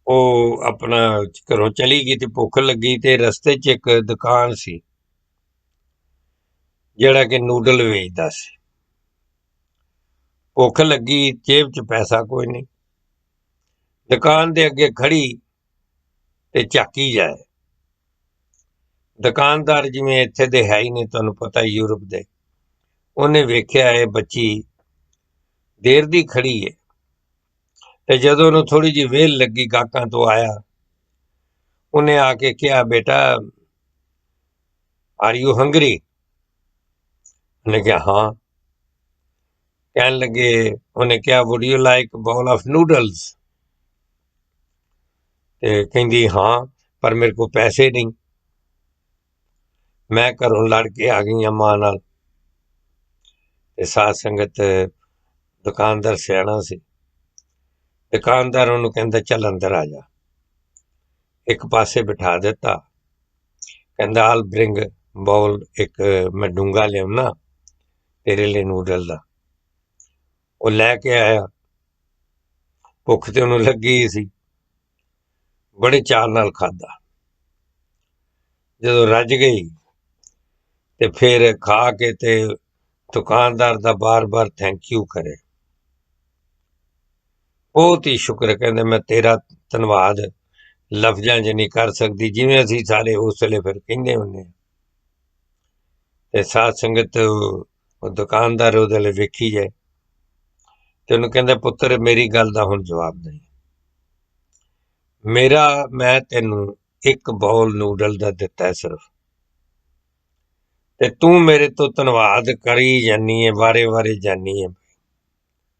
ਉਹ ਆਪਣਾ ਘਰੋਂ ਚਲੀ ਗਈ ਤੇ ਭੁੱਖ ਲੱਗੀ, ਤੇ ਰਸਤੇ 'ਚ ਇੱਕ ਦੁਕਾਨ ਸੀ ਜਿਹੜਾ ਕਿ ਨੂਡਲ ਵੇਚਦਾ ਸੀ। ਭੁੱਖ ਲੱਗੀ, ਜੇਬ 'ਚ ਪੈਸਾ ਕੋਈ ਨਹੀਂ, ਦੁਕਾਨ ਦੇ ਅੱਗੇ ਖੜੀ ਤੇ ਝਾਕੀ ਜਾਏ। ਦੁਕਾਨਦਾਰ ਜਿਵੇਂ ਇੱਥੇ ਦੇ ਹੈ ਹੀ ਨੇ, ਤੁਹਾਨੂੰ ਪਤਾ ਯੂਰਪ ਦੇ, ਉਹਨੇ ਵੇਖਿਆ ਇਹ ਬੱਚੀ ਦੇਰ ਦੀ ਖੜੀ ਹੈ, ਤੇ ਜਦੋਂ ਉਹਨੂੰ ਥੋੜੀ ਜਿਹੀ ਵੇਲ ਲੱਗੀ, ਗਾਹਕਾਂ ਤੋਂ ਆਇਆ, ਉਹਨੇ ਆ ਕੇ ਕਿਹਾ, ਬੇਟਾ ਆਰ ਯੂ ਹੰਗਰੀ? ਉਹਨੇ ਕਿਹਾ ਹਾਂ। ਕਹਿਣ ਲੱਗੇ, ਉਹਨੇ ਕਿਹਾ wood you like bowl of noodles? ਤੇ ਕਹਿੰਦੀ ਹਾਂ, ਪਰ ਮੇਰੇ ਕੋਲ ਪੈਸੇ ਨਹੀਂ, ਮੈਂ ਘਰੋਂ ਲੜ ਕੇ ਆ ਗਈ ਹਾਂ ਮਾਂ ਨਾਲ। ਤੇ ਸਾਧ ਸੰਗਤ ਦੁਕਾਨਦਾਰ ਸਿਆਣਾ ਸੀ, ਦੁਕਾਨਦਾਰ ਉਹਨੂੰ ਕਹਿੰਦਾ ਚੱਲ ਅੰਦਰ ਆ ਜਾ। ਇੱਕ ਪਾਸੇ ਬਿਠਾ ਦਿੱਤਾ, ਕਹਿੰਦਾ ਆਲ ਬ੍ਰਿੰਗ ਬਾਉਲ, ਇੱਕ ਮੈਂ ਡੂੰਗਾ ਲਿਆਉਣਾ ਤੇਰੇ ਲਈ ਨੂਡਲ ਦਾ। ਉਹ ਲੈ ਕੇ ਆਇਆ, ਭੁੱਖ ਤੇ ਉਹਨੂੰ ਲੱਗੀ ਸੀ, ਬੜੇ ਚਾਅ ਨਾਲ ਖਾਧਾ। ਜਦੋਂ ਰੱਜ ਗਈ ਤੇ ਫਿਰ ਖਾ ਕੇ ਤੇ ਦੁਕਾਨਦਾਰ ਦਾ ਬਾਰ-ਬਾਰ ਥੈਂਕ ਯੂ ਕਰੇ, ਬਹੁਤ ਹੀ ਸ਼ੁਕਰ, ਕਹਿੰਦੇ ਮੈਂ ਤੇਰਾ ਧੰਨਵਾਦ ਲਫ਼ਜ਼ਾਂ 'ਚ ਨਹੀਂ ਕਰ ਸਕਦੀ, ਜਿਵੇਂ ਅਸੀਂ ਸਾਰੇ ਉਸ ਵੇਲੇ ਫਿਰ ਕਹਿੰਦੇ ਹੁੰਦੇ। ਤੇ ਸਾਧ ਸੰਗਤ ਉਹ ਦੁਕਾਨਦਾਰ ਉਹਦੇ ਲਈ ਵੇਖੀ ਜਾਏ, ਤੇ ਉਹਨੂੰ ਕਹਿੰਦਾ ਪੁੱਤਰ ਮੇਰੀ ਗੱਲ ਦਾ ਹੁਣ ਜਵਾਬ ਨਹੀਂ। ਮੈਂ ਤੈਨੂੰ ਇੱਕ ਬਾਉਲ ਨੂਡਲ ਦਾ ਦਿੱਤਾ ਸਿਰਫ, ਤੇ ਤੂੰ ਮੇਰੇ ਤੋਂ ਧੰਨਵਾਦ ਕਰੀ ਜਾਨੀ ਹੈ, ਵਾਰੇ ਜਾਨੀ ਹੈ।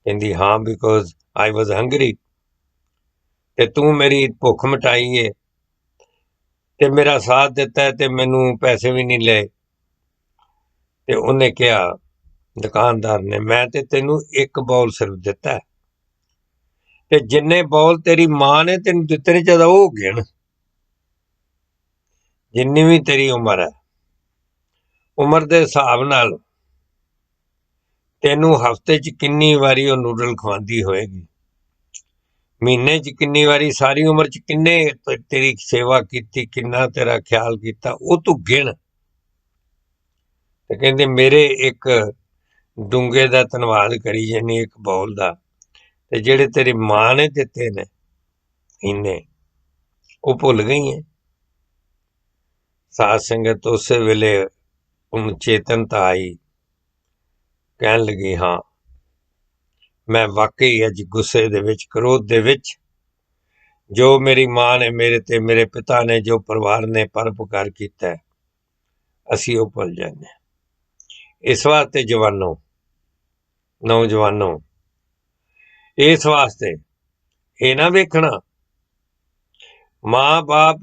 ਕਹਿੰਦੀ ਹਾਂ, ਬਿਕੋਜ਼ ਆਈ ਵਾਜ਼ ਹੰਗਰੀ, ਤੇ ਤੂੰ ਮੇਰੀ ਭੁੱਖ ਮਿਟਾਈ ਹੈ ਤੇ ਮੇਰਾ ਸਾਥ ਦਿੱਤਾ ਹੈ ਤੇ ਮੈਨੂੰ ਪੈਸੇ ਵੀ ਨਹੀਂ ਲਏ। ਤੇ ਉਹਨੇ ਕਿਹਾ, ਦੁਕਾਨਦਾਰ ਨੇ, ਮੈਂ ਤੇ ਤੈਨੂੰ ਇੱਕ ਬਾਉਲ ਸਿਰਫ ਦਿੱਤਾ, ਤੇ ਜਿੰਨੇ ਬਾਉਲ ਤੇਰੀ ਮਾਂ ਨੇ ਤੈਨੂੰ ਦਿੱਤੇ ਨੇ ਚਾਹੀਦਾ ਉਹ ਗਿਣ, ਜਿੰਨੀ ਵੀ ਤੇਰੀ ਉਮਰ ਹੈ, ਉਮਰ ਦੇ ਹਿਸਾਬ ਨਾਲ ਤੈਨੂੰ ਹਫ਼ਤੇ 'ਚ ਕਿੰਨੀ ਵਾਰੀ ਉਹ ਨੂਡਲ ਖਵਾਉਂਦੀ ਹੋਏਗੀ, ਮਹੀਨੇ 'ਚ ਕਿੰਨੀ ਵਾਰੀ, ਸਾਰੀ ਉਮਰ 'ਚ ਕਿੰਨੇ ਤੇਰੀ ਸੇਵਾ ਕੀਤੀ, ਕਿੰਨਾ ਤੇਰਾ ਖਿਆਲ ਕੀਤਾ, ਉਹ ਤੂੰ ਗਿਣ। ਤੇ ਕਹਿੰਦੇ ਮੇਰੇ ਇੱਕ ਡੂੰਘੇ ਦਾ ਧੰਨਵਾਦ ਕਰੀ ਜਾਨੀ ਇੱਕ ਬਾਉਲ ਦਾ, ਤੇ ਜਿਹੜੇ ਤੇਰੀ ਮਾਂ ਨੇ ਦਿੱਤੇ ਨੇ ਇੰਨੇ ਉਹ ਭੁੱਲ ਗਈ ਹੈ। ਸਾਧ ਸੰਗਤ ਉਸੇ ਵੇਲੇ ਉਹਨੂੰ ਚੇਤਨਤਾ ਆਈ, ਕਹਿਣ ਲੱਗੀ ਹਾਂ ਮੈਂ ਵਾਕਈ ਅੱਜ ਗੁੱਸੇ ਦੇ ਵਿੱਚ, ਕ੍ਰੋਧ ਦੇ ਵਿੱਚ, ਜੋ ਮੇਰੀ ਮਾਂ ਨੇ ਮੇਰੇ ਤੇ, ਮੇਰੇ ਪਿਤਾ ਨੇ, ਜੋ ਪਰਿਵਾਰ ਨੇ ਪਰਉਪਕਾਰ ਕੀਤਾ ਅਸੀਂ ਉਹ ਭੁੱਲ ਜਾਂਦੇ ਹਾਂ। ਇਸ ਵਾਸਤੇ ਜਵਾਨੋ, ਨੌਜਵਾਨੋ, ਇਸ ਵਾਸਤੇ ਇਹ ਨਾ ਵੇਖਣਾ ਮਾਂ ਬਾਪ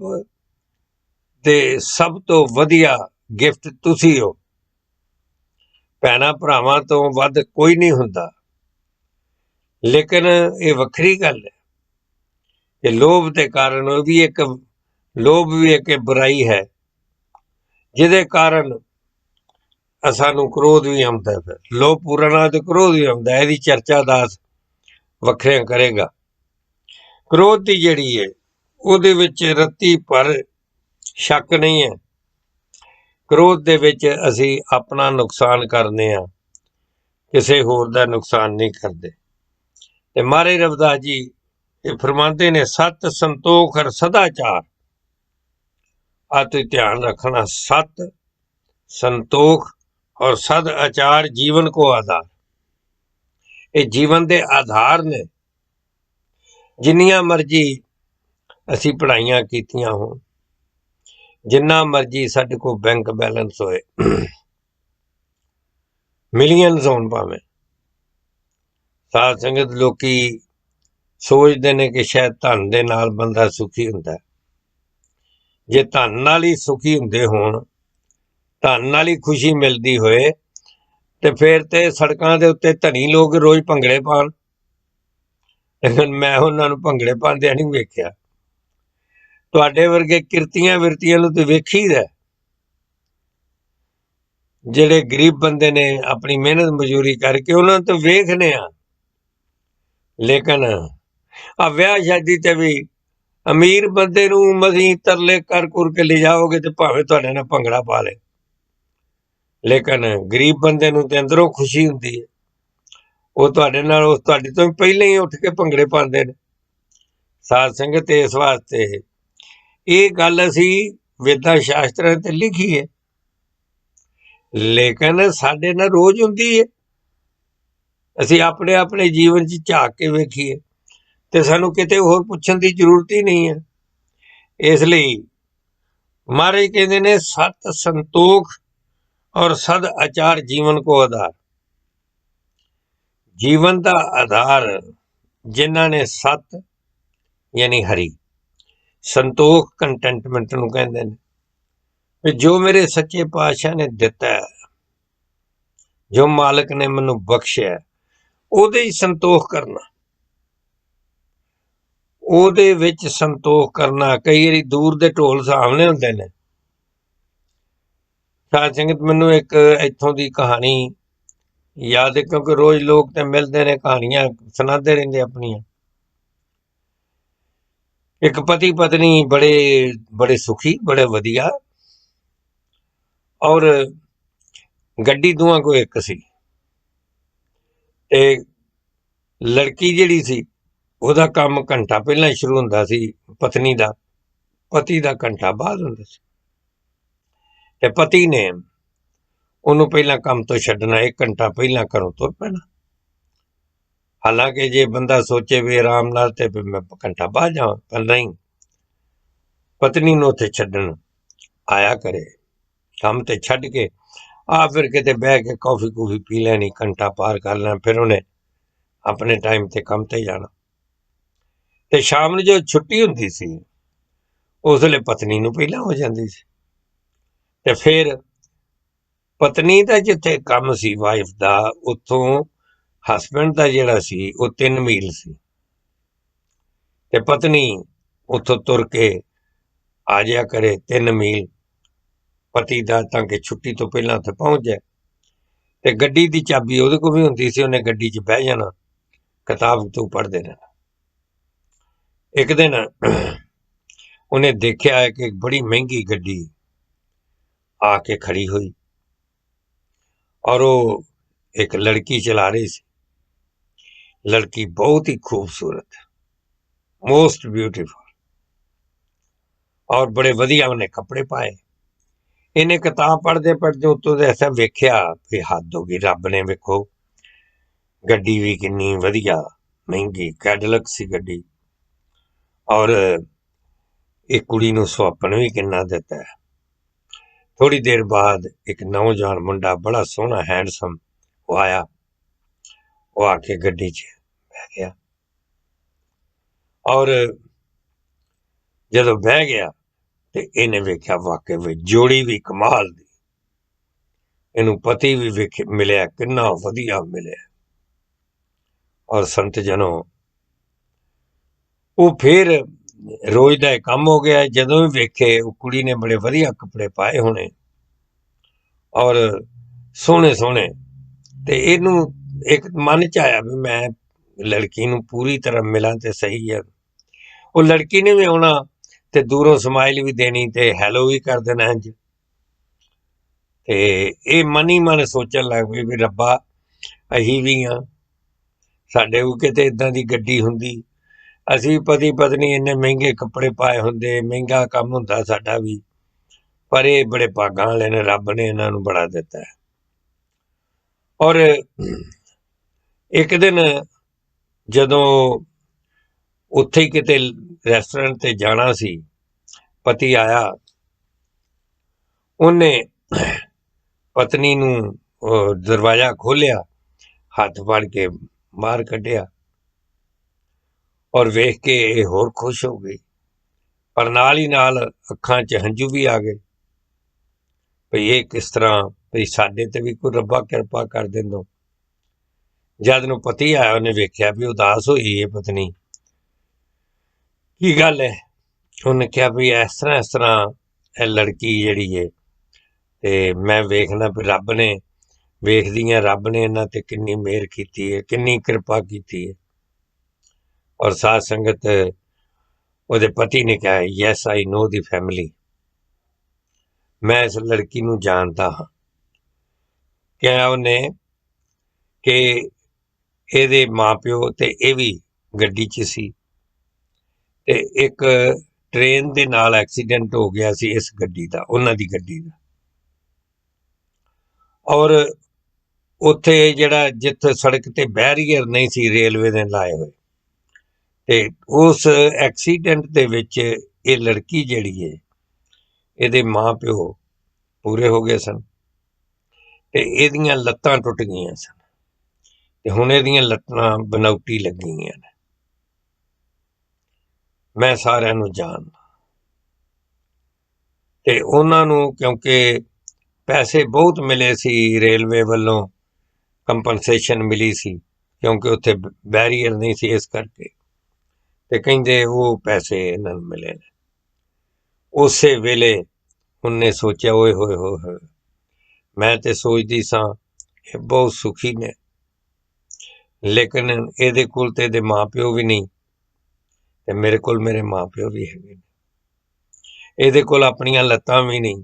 ਤੇ ਸਭ ਤੋਂ ਵਧੀਆ ਗਿਫਟ ਤੁਸੀਂ ਹੋ, ਭੈਣਾਂ ਭਰਾਵਾਂ ਤੋਂ ਵੱਧ ਕੋਈ ਨਹੀਂ ਹੁੰਦਾ। ਲੇਕਿਨ ਇਹ ਵੱਖਰੀ ਗੱਲ ਹੈ ਕਿ ਲੋਭ ਦੇ ਕਾਰਨ, ਉਹ ਵੀ ਇੱਕ ਲੋਭ ਵੀ ਇੱਕ ਬੁਰਾਈ ਹੈ ਜਿਹਦੇ ਕਾਰਨ ਸਾਨੂੰ ਕ੍ਰੋਧ ਵੀ ਆਉਂਦਾ। ਫਿਰ ਲੋਭ ਪੂਰਾ ਨਾਲ ਤੇ ਕ੍ਰੋਧ ਵੀ ਆਉਂਦਾ, ਇਹਦੀ ਚਰਚਾ ਦਾਸ ਵੱਖਰੇ ਕਰੇਗਾ। ਕ੍ਰੋਧ ਦੀ ਜਿਹੜੀ ਹੈ ਉਹਦੇ ਵਿੱਚ ਰੱਤੀ ਭਰ ਸ਼ੱਕ ਨਹੀਂ ਹੈ। ਕ੍ਰੋਧ ਦੇ ਵਿੱਚ ਅਸੀਂ ਆਪਣਾ ਨੁਕਸਾਨ ਕਰਦੇ ਹਾਂ, ਕਿਸੇ ਹੋਰ ਦਾ ਨੁਕਸਾਨ ਨਹੀਂ ਕਰਦੇ। ਤੇ ਮਹਾਰਾਜ ਰਵਿਦਾਸ ਜੀ ਇਹ ਫਰਮਾਉਂਦੇ ਨੇ, ਸਤ ਸੰਤੋਖ ਔਰ ਸਦਾਚਾਰ, ਆ ਤੁਸੀਂ ਧਿਆਨ ਰੱਖਣਾ, ਸਤ ਸੰਤੋਖ ਔਰ ਸਦ ਆਚਾਰ ਜੀਵਨ ਕੋ ਆਧਾਰ, ਇਹ ਜੀਵਨ ਦੇ ਆਧਾਰ ਨੇ। ਜਿੰਨੀਆਂ ਮਰਜ਼ੀ ਅਸੀਂ ਪੜ੍ਹਾਈਆਂ ਕੀਤੀਆਂ ਹੋਣ, ਜਿੰਨਾ ਮਰਜ਼ੀ ਸਾਡੇ ਕੋਲ ਬੈਂਕ ਬੈਲੈਂਸ ਹੋਏ, ਮਿਲੀਅਨਸ ਹੋਣ ਭਾਵੇਂ, ਸਾਧ ਸੰਗਤ ਲੋਕੀ ਸੋਚਦੇ ਨੇ ਕਿ ਸ਼ਾਇਦ ਧਨ ਦੇ ਨਾਲ ਬੰਦਾ ਸੁਖੀ ਹੁੰਦਾ। ਜੇ ਧਨ ਨਾਲ ਹੀ ਸੁਖੀ ਹੁੰਦੇ ਹੋਣ, ਧਨ ਨਾਲ ਹੀ ਖੁਸ਼ੀ ਮਿਲਦੀ ਹੋਏ, ਤੇ ਫਿਰ ਤੇ ਸੜਕਾਂ ਦੇ ਉੱਤੇ ਧਨੀ ਲੋਕ ਰੋਜ਼ ਭੰਗੜੇ ਪਾਉਣ। ਲੇਕਿਨ ਮੈਂ ਉਹਨਾਂ ਨੂੰ ਭੰਗੜੇ ਪਾਉਂਦਿਆਂ ਨਹੀਂ ਵੇਖਿਆ। ਤੁਹਾਡੇ ਵਰਗੇ ਕਿਰਤੀਆਂ ਵਿਰਤੀਆਂ ਨੂੰ ਤੇ ਵੇਖੀਦਾ, ਜਿਹੜੇ ਗਰੀਬ ਬੰਦੇ ਨੇ ਆਪਣੀ ਮਿਹਨਤ ਮਜ਼ਦੂਰੀ ਕਰਕੇ, ਉਹਨਾਂ ਨੂੰ ਤਾਂ ਵੇਖਦੇ ਆ। ਲੇਕਿਨ ਆ ਵਿਆਹ ਸ਼ਾਦੀ ਤੇ ਵੀ ਅਮੀਰ ਬੰਦੇ ਨੂੰ ਮਸੀਂ ਤਰਲੇ ਕਰ ਕੁਰ ਕੇ ਲਿਜਾਓਗੇ ਤੇ ਭਾਵੇਂ ਤੁਹਾਡੇ ਨਾਲ ਭੰਗੜਾ ਪਾ ਲੇ, ਲੇਕਿਨ ਗਰੀਬ ਬੰਦੇ ਨੂੰ ਤੇ ਅੰਦਰੋਂ ਖੁਸ਼ੀ ਹੁੰਦੀ ਹੈ, ਉਹ ਤੁਹਾਡੇ ਨਾਲ, ਉਸ ਤੁਹਾਡੇ ਤੋਂ ਪਹਿਲਾਂ ਹੀ ਉੱਠ ਕੇ ਭੰਗੜੇ ਪਾਉਂਦੇ ਨੇ। ਸਾਧ ਸੰਗਤ ਇਸ ਵਾਸਤੇ ਇਹ ਗੱਲ ਅਸੀਂ ਵੇਦਾਂ ਸ਼ਾਸਤਰਾਂ ਤੇ ਲਿਖੀ ਹੈ, ਲੇਕਿਨ ਸਾਡੇ ਨਾਲ ਰੋਜ਼ ਹੁੰਦੀ ਹੈ। ਅਸੀਂ ਆਪਣੇ ਆਪਣੇ ਜੀਵਨ 'ਚ ਝਾਕ ਕੇ ਵੇਖੀਏ ਤੇ ਸਾਨੂੰ ਕਿਤੇ ਹੋਰ ਪੁੱਛਣ ਦੀ ਜ਼ਰੂਰਤ ਹੀ ਨਹੀਂ ਹੈ। ਇਸ ਲਈ ਮਹਾਰਾਜ ਕਹਿੰਦੇ ਨੇ, ਸਤ ਸੰਤੋਖ ਔਰ ਸਦ ਆਚਾਰ ਜੀਵਨ ਕੋ ਆਧਾਰ। ਜੀਵਨ ਦਾ ਆਧਾਰ ਜਿਨ੍ਹਾਂ ਨੇ ਸਤ ਯਾਨੀ ਹਰੀ, ਸੰਤੋਖ ਕੰਟੈਂਟਮੈਂਟ ਨੂੰ ਕਹਿੰਦੇ ਨੇ, ਵੀ ਜੋ ਮੇਰੇ ਸੱਚੇ ਪਾਤਸ਼ਾਹ ਨੇ ਦਿੱਤਾ ਹੈ, ਜੋ ਮਾਲਕ ਨੇ ਮੈਨੂੰ ਬਖਸ਼ਿਆ, ਉਹਦੇ ਹੀ ਸੰਤੋਖ ਕਰਨਾ, ਉਹਦੇ ਵਿੱਚ ਸੰਤੋਖ ਕਰਨਾ। ਕਈ ਵਾਰੀ ਦੂਰ ਦੇ ਢੋਲ ਸਾਹਮਣੇ ਹੁੰਦੇ ਨੇ। ਸਾਧ ਸੰਗਤ ਮੈਨੂੰ ਇੱਕ ਇੱਥੋਂ ਦੀ ਕਹਾਣੀ ਯਾਦ ਹੈ, ਕਿਉਂਕਿ ਰੋਜ਼ ਲੋਕ ਤੇ ਮਿਲਦੇ ਨੇ, ਕਹਾਣੀਆਂ ਸੁਣਾਉਂਦੇ ਰਹਿੰਦੇ ਆਪਣੀਆਂ। ਇੱਕ ਪਤੀ ਪਤਨੀ ਬੜੇ ਸੁਖੀ, ਬੜੇ ਵਧੀਆ, ਔਰ ਗੱਡੀ ਦੋਵਾਂ ਕੋ ਇੱਕ ਸੀ। ਤੇ ਲੜਕੀ ਜਿਹੜੀ ਸੀ ਉਹਦਾ ਕੰਮ ਘੰਟਾ ਪਹਿਲਾਂ ਸ਼ੁਰੂ ਹੁੰਦਾ ਸੀ, ਪਤਨੀ ਦਾ, ਪਤੀ ਦਾ ਘੰਟਾ ਬਾਅਦ ਹੁੰਦਾ ਸੀ। ਤੇ ਪਤੀ ਨੇ ਉਹਨੂੰ ਪਹਿਲਾਂ ਕੰਮ ਤੋਂ ਛੱਡਣਾ, 1 ਘੰਟਾ ਪਹਿਲਾਂ ਘਰੋਂ ਤੁਰ ਪੈਣਾ। ਹਾਲਾਂਕਿ ਜੇ ਬੰਦਾ ਸੋਚੇ ਵੀ ਆਰਾਮ ਨਾਲ ਤੇ ਮੈਂ ਘੰਟਾ ਬਾਅਦ ਜਾਵਾਂ, ਪਰ ਨਹੀਂ, ਪਤਨੀ ਨੂੰ ਉੱਥੇ ਛੱਡਣ ਆਇਆ ਕਰੇ, ਕੰਮ ਤੇ ਛੱਡ ਕੇ ਆ ਫਿਰ ਕਿਤੇ ਬਹਿ ਕੇ ਕੌਫੀ ਕੂਫੀ ਪੀ ਲੈਣੀ, ਘੰਟਾ ਪਾਰ ਕਰ ਲੈਣਾ, ਫਿਰ ਉਹਨੇ ਆਪਣੇ ਟਾਈਮ ਤੇ ਕੰਮ ਤੇ ਜਾਣਾ। ਤੇ ਸ਼ਾਮ ਨੂੰ ਜੋ ਛੁੱਟੀ ਹੁੰਦੀ ਸੀ ਉਸ ਵੇਲੇ ਪਤਨੀ ਨੂੰ ਪਹਿਲਾਂ ਹੋ ਜਾਂਦੀ ਸੀ, ਤੇ ਫਿਰ ਪਤਨੀ ਦਾ ਜਿੱਥੇ ਕੰਮ ਸੀ ਵਾਈਫ ਦਾ, ਉੱਥੋਂ ਹਸਬੈਂਡ ਦਾ ਜਿਹੜਾ ਸੀ ਉਹ 3 ਮੀਲ ਸੀ, ਤੇ ਪਤਨੀ ਉੱਥੋਂ ਤੁਰ ਕੇ ਆ ਜਾਇਆ ਕਰੇ 3 ਮੀਲ ਪਤੀ ਦਾ, ਤਾਂ ਕਿ ਛੁੱਟੀ ਤੋਂ ਪਹਿਲਾਂ ਉੱਥੇ ਪਹੁੰਚ ਜਾਏ। ਤੇ ਗੱਡੀ ਦੀ ਚਾਬੀ ਉਹਦੇ ਕੋਲ ਵੀ ਹੁੰਦੀ ਸੀ, ਉਹਨੇ ਗੱਡੀ 'ਚ ਬਹਿ ਜਾਣਾ, ਕਿਤਾਬ ਤੋਂ ਪੜ੍ਹਦੇ ਰਹਿਣਾ। ਇੱਕ ਦਿਨ ਉਹਨੇ ਦੇਖਿਆ ਕਿ ਬੜੀ ਮਹਿੰਗੀ ਗੱਡੀ ਆ ਕੇ ਖੜੀ ਹੋਈ, ਔਰ ਉਹ ਇੱਕ ਲੜਕੀ ਚਲਾ ਰਹੀ ਸੀ। ਲੜਕੀ ਬਹੁਤ ਹੀ ਖੂਬਸੂਰਤ, ਮੋਸਟ ਬਿਊਟੀਫੁਲ, ਔਰ ਬੜੇ ਵਧੀਆ ਉਹਨੇ ਕੱਪੜੇ ਪਾਏ। ਇਹਨੇ ਕਿਤਾਬ ਪੜ੍ਹਦੇ ਪੜ੍ਹਦੇ ਉੱਤੋਂ ਦੇ ਐਸਾ ਵੇਖਿਆ ਵੀ ਹੱਦ ਹੋ ਗਈ, ਰੱਬ ਨੇ, ਵੇਖੋ ਗੱਡੀ ਵੀ ਕਿੰਨੀ ਵਧੀਆ ਮਹਿੰਗੀ, ਕੈਡਿਲਕ ਸੀ ਗੱਡੀ, ਔਰ ਇਹ ਕੁੜੀ ਨੂੰ ਸੁਹੱਪਣ ਵੀ ਕਿੰਨਾ ਦਿੱਤਾ ਹੈ। ਥੋੜੀ ਦੇਰ ਬਾਅਦ ਇੱਕ ਨੌਜਵਾਨ ਮੁੰਡਾ, ਬੜਾ ਸੋਹਣਾ ਹੈਂਡਸਮ, ਉਹ ਆਇਆ। ਉਹ ਆ ਕੇ ਗੱਡੀ 'ਚ ਬਹਿ ਗਿਆ, ਔਰ ਜਦੋਂ ਬਹਿ ਗਿਆ ਤੇ ਇਹਨੇ ਵੇਖਿਆ ਵਾਕਈ ਵਿੱਚ ਜੋੜੀ ਵੀ ਕਮਾਲ ਦੀ, ਇਹਨੂੰ ਪਤੀ ਵੀ ਮਿਲਿਆ, ਕਿੰਨਾ ਵਧੀਆ ਮਿਲਿਆ। ਔਰ ਸੰਤ ਜਨੋ, ਉਹ ਫਿਰ ਰੋਜ਼ ਦਾ ਕੰਮ ਹੋ ਗਿਆ, ਜਦੋਂ ਵੀ ਵੇਖੇ ਉਹ ਕੁੜੀ ਨੇ ਬੜੇ ਵਧੀਆ ਕੱਪੜੇ ਪਾਏ ਹੋਣੇ ਔਰ ਸੋਹਣੇ ਸੋਹਣੇ, ਤੇ ਇਹਨੂੰ ਇੱਕ ਮਨ 'ਚ ਆਇਆ ਵੀ ਮੈਂ ਲੜਕੀ ਨੂੰ ਪੂਰੀ ਤਰ੍ਹਾਂ ਮਿਲਾਂ ਤੇ ਸਹੀ ਹੈ। ਉਹ ਲੜਕੀ ਨੇ ਵੀ ਆਉਣਾ ਤੇ ਦੂਰੋਂ ਸਮਾਈਲ ਵੀ ਦੇਣੀ ਤੇ ਹੈਲੋ ਵੀ ਕਰ ਦੇਣਾ ਇੰਝ। ਤੇ ਇਹ ਮਨ ਹੀ ਮਨ ਸੋਚਣ ਲੱਗ ਪਈ ਵੀ ਰੱਬਾ, ਅਸੀਂ ਵੀ ਹਾਂ, ਸਾਡੇ ਕੋਲ ਕਿਤੇ ਇੱਦਾਂ ਦੀ ਗੱਡੀ ਹੁੰਦੀ, ਅਸੀਂ ਪਤੀ ਪਤਨੀ ਇੰਨੇ ਮਹਿੰਗੇ ਕੱਪੜੇ ਪਾਏ ਹੁੰਦੇ, ਮਹਿੰਗਾ ਕੰਮ ਹੁੰਦਾ ਸਾਡਾ ਵੀ, ਪਰ ਇਹ ਬੜੇ ਭਾਗਾਂ ਵਾਲੇ ਨੇ, ਰੱਬ ਨੇ ਇਹਨਾਂ ਨੂੰ ਬੜਾ ਦਿੱਤਾ ਹੈ। ਔਰ ਇੱਕ ਦਿਨ ਜਦੋਂ ਉੱਥੇ ਹੀ ਕਿਤੇ ਰੈਸਟੋਰੈਂਟ ਤੇ ਜਾਣਾ ਸੀ, ਪਤੀ ਆਇਆ, ਉਹਨੇ ਪਤਨੀ ਨੂੰ ਦਰਵਾਜ਼ਾ ਖੋਲ੍ਹਿਆ, ਹੱਥ ਫੜ ਕੇ ਬਾਹਰ ਕੱਢਿਆ, ਔਰ ਵੇਖ ਕੇ ਇਹ ਹੋਰ ਖੁਸ਼ ਹੋ ਗਈ, ਪਰ ਨਾਲ ਹੀ ਨਾਲ ਅੱਖਾਂ 'ਚ ਹੰਝੂ ਵੀ ਆ ਗਏ ਭਈ ਇਹ ਕਿਸ ਤਰ੍ਹਾਂ, ਭਈ ਸਾਡੇ ਤੇ ਵੀ ਕੋਈ ਰੱਬਾ ਕਿਰਪਾ ਕਰ ਦਿੰਦੋ। ਜਦ ਨੂੰ ਪਤੀ ਆਇਆ, ਉਹਨੇ ਵੇਖਿਆ ਵੀ ਉਦਾਸ ਹੋਈ ਹੈ ਪਤਨੀ, ਕੀ ਗੱਲ ਹੈ? ਉਹਨੇ ਕਿਹਾ ਵੀ ਇਸ ਤਰ੍ਹਾਂ ਇਹ ਲੜਕੀ ਜਿਹੜੀ ਹੈ, ਤੇ ਮੈਂ ਵੇਖਣਾ ਵੀ ਰੱਬ ਨੇ, ਵੇਖਦੀ ਹਾਂ ਰੱਬ ਨੇ ਇਹਨਾਂ ਤੇ ਕਿੰਨੀ ਮਿਹਰ ਕੀਤੀ ਹੈ, ਕਿੰਨੀ ਕਿਰਪਾ ਕੀਤੀ ਹੈ। ਔਰ ਸਾਧ ਸੰਗਤ, ਉਹਦੇ ਪਤੀ ਨੇ ਕਿਹਾ, yes I no the family, ਮੈਂ ਇਸ ਲੜਕੀ ਨੂੰ ਜਾਣਦਾ ਹਾਂ। ਕਿਹਾ ਉਹਨੇ ਕਿ ਇਹਦੇ ਮਾਂ-ਪਿਓ ਤੇ ਇਹ ਵੀ ਗੱਡੀ 'ਚ ਸੀ, ਤੇ ਇੱਕ ਟ੍ਰੇਨ ਦੇ ਨਾਲ ਐਕਸੀਡੈਂਟ ਹੋ ਗਿਆ ਸੀ ਇਸ ਗੱਡੀ ਦਾ, ਉਹਨਾਂ ਦੀ ਗੱਡੀ ਦਾ। ਔਰ ਉੱਥੇ ਜਿਹੜਾ ਜਿੱਥੇ ਸੜਕ ਤੇ ਬੈਰੀਅਰ ਨਹੀਂ ਸੀ ਰੇਲਵੇ ਦੇ ਲਾਏ ਹੋਏ, ਤੇ ਉਸ ਐਕਸੀਡੈਂਟ ਦੇ ਵਿੱਚ ਇਹ ਲੜਕੀ ਜਿਹੜੀ ਹੈ, ਇਹਦੇ ਮਾਂ-ਪਿਓ ਪੂਰੇ ਹੋ ਗਏ ਸਨ, ਤੇ ਇਹਦੀਆਂ ਲੱਤਾਂ ਟੁੱਟ ਗਈਆਂ ਸਨ, ਤੇ ਹੁਣ ਇਹਦੀਆਂ ਲੱਤਾਂ ਬਨੌਟੀ ਲੱਗੀਆਂ ਨੇ। ਮੈਂ ਸਾਰਿਆਂ ਨੂੰ ਜਾਣਦਾ, ਤੇ ਉਹਨਾਂ ਨੂੰ ਕਿਉਂਕਿ ਪੈਸੇ ਬਹੁਤ ਮਿਲੇ ਸੀ ਰੇਲਵੇ ਵੱਲੋਂ, ਕੰਪਨਸੇਸ਼ਨ ਮਿਲੀ ਸੀ, ਕਿਉਂਕਿ ਉੱਥੇ ਬੈਰੀਅਰ ਨਹੀਂ ਸੀ ਇਸ ਕਰਕੇ, ਤੇ ਕਹਿੰਦੇ ਉਹ ਪੈਸੇ ਇਹਨਾਂ ਨੂੰ ਮਿਲੇ ਨੇ। ਉਸੇ ਵੇਲੇ ਉਹਨੇ ਸੋਚਿਆ, ਓਏ ਹੋਏ ਹੋਏ, ਮੈਂ ਤੇ ਸੋਚਦੀ ਸਾਂ ਇਹ ਬਹੁਤ ਸੁਖੀ ਨੇ, ਲੇਕਿਨ ਇਹਦੇ ਕੋਲ ਤੇ ਇਹਦੇ ਮਾਂ-ਪਿਓ ਵੀ ਨਹੀਂ, ਤੇ ਮੇਰੇ ਕੋਲ ਮੇਰੇ ਮਾਂ-ਪਿਓ ਵੀ ਹੈਗੇ ਨੇ। ਇਹਦੇ ਕੋਲ ਆਪਣੀਆਂ ਲੱਤਾਂ ਵੀ ਨਹੀਂ,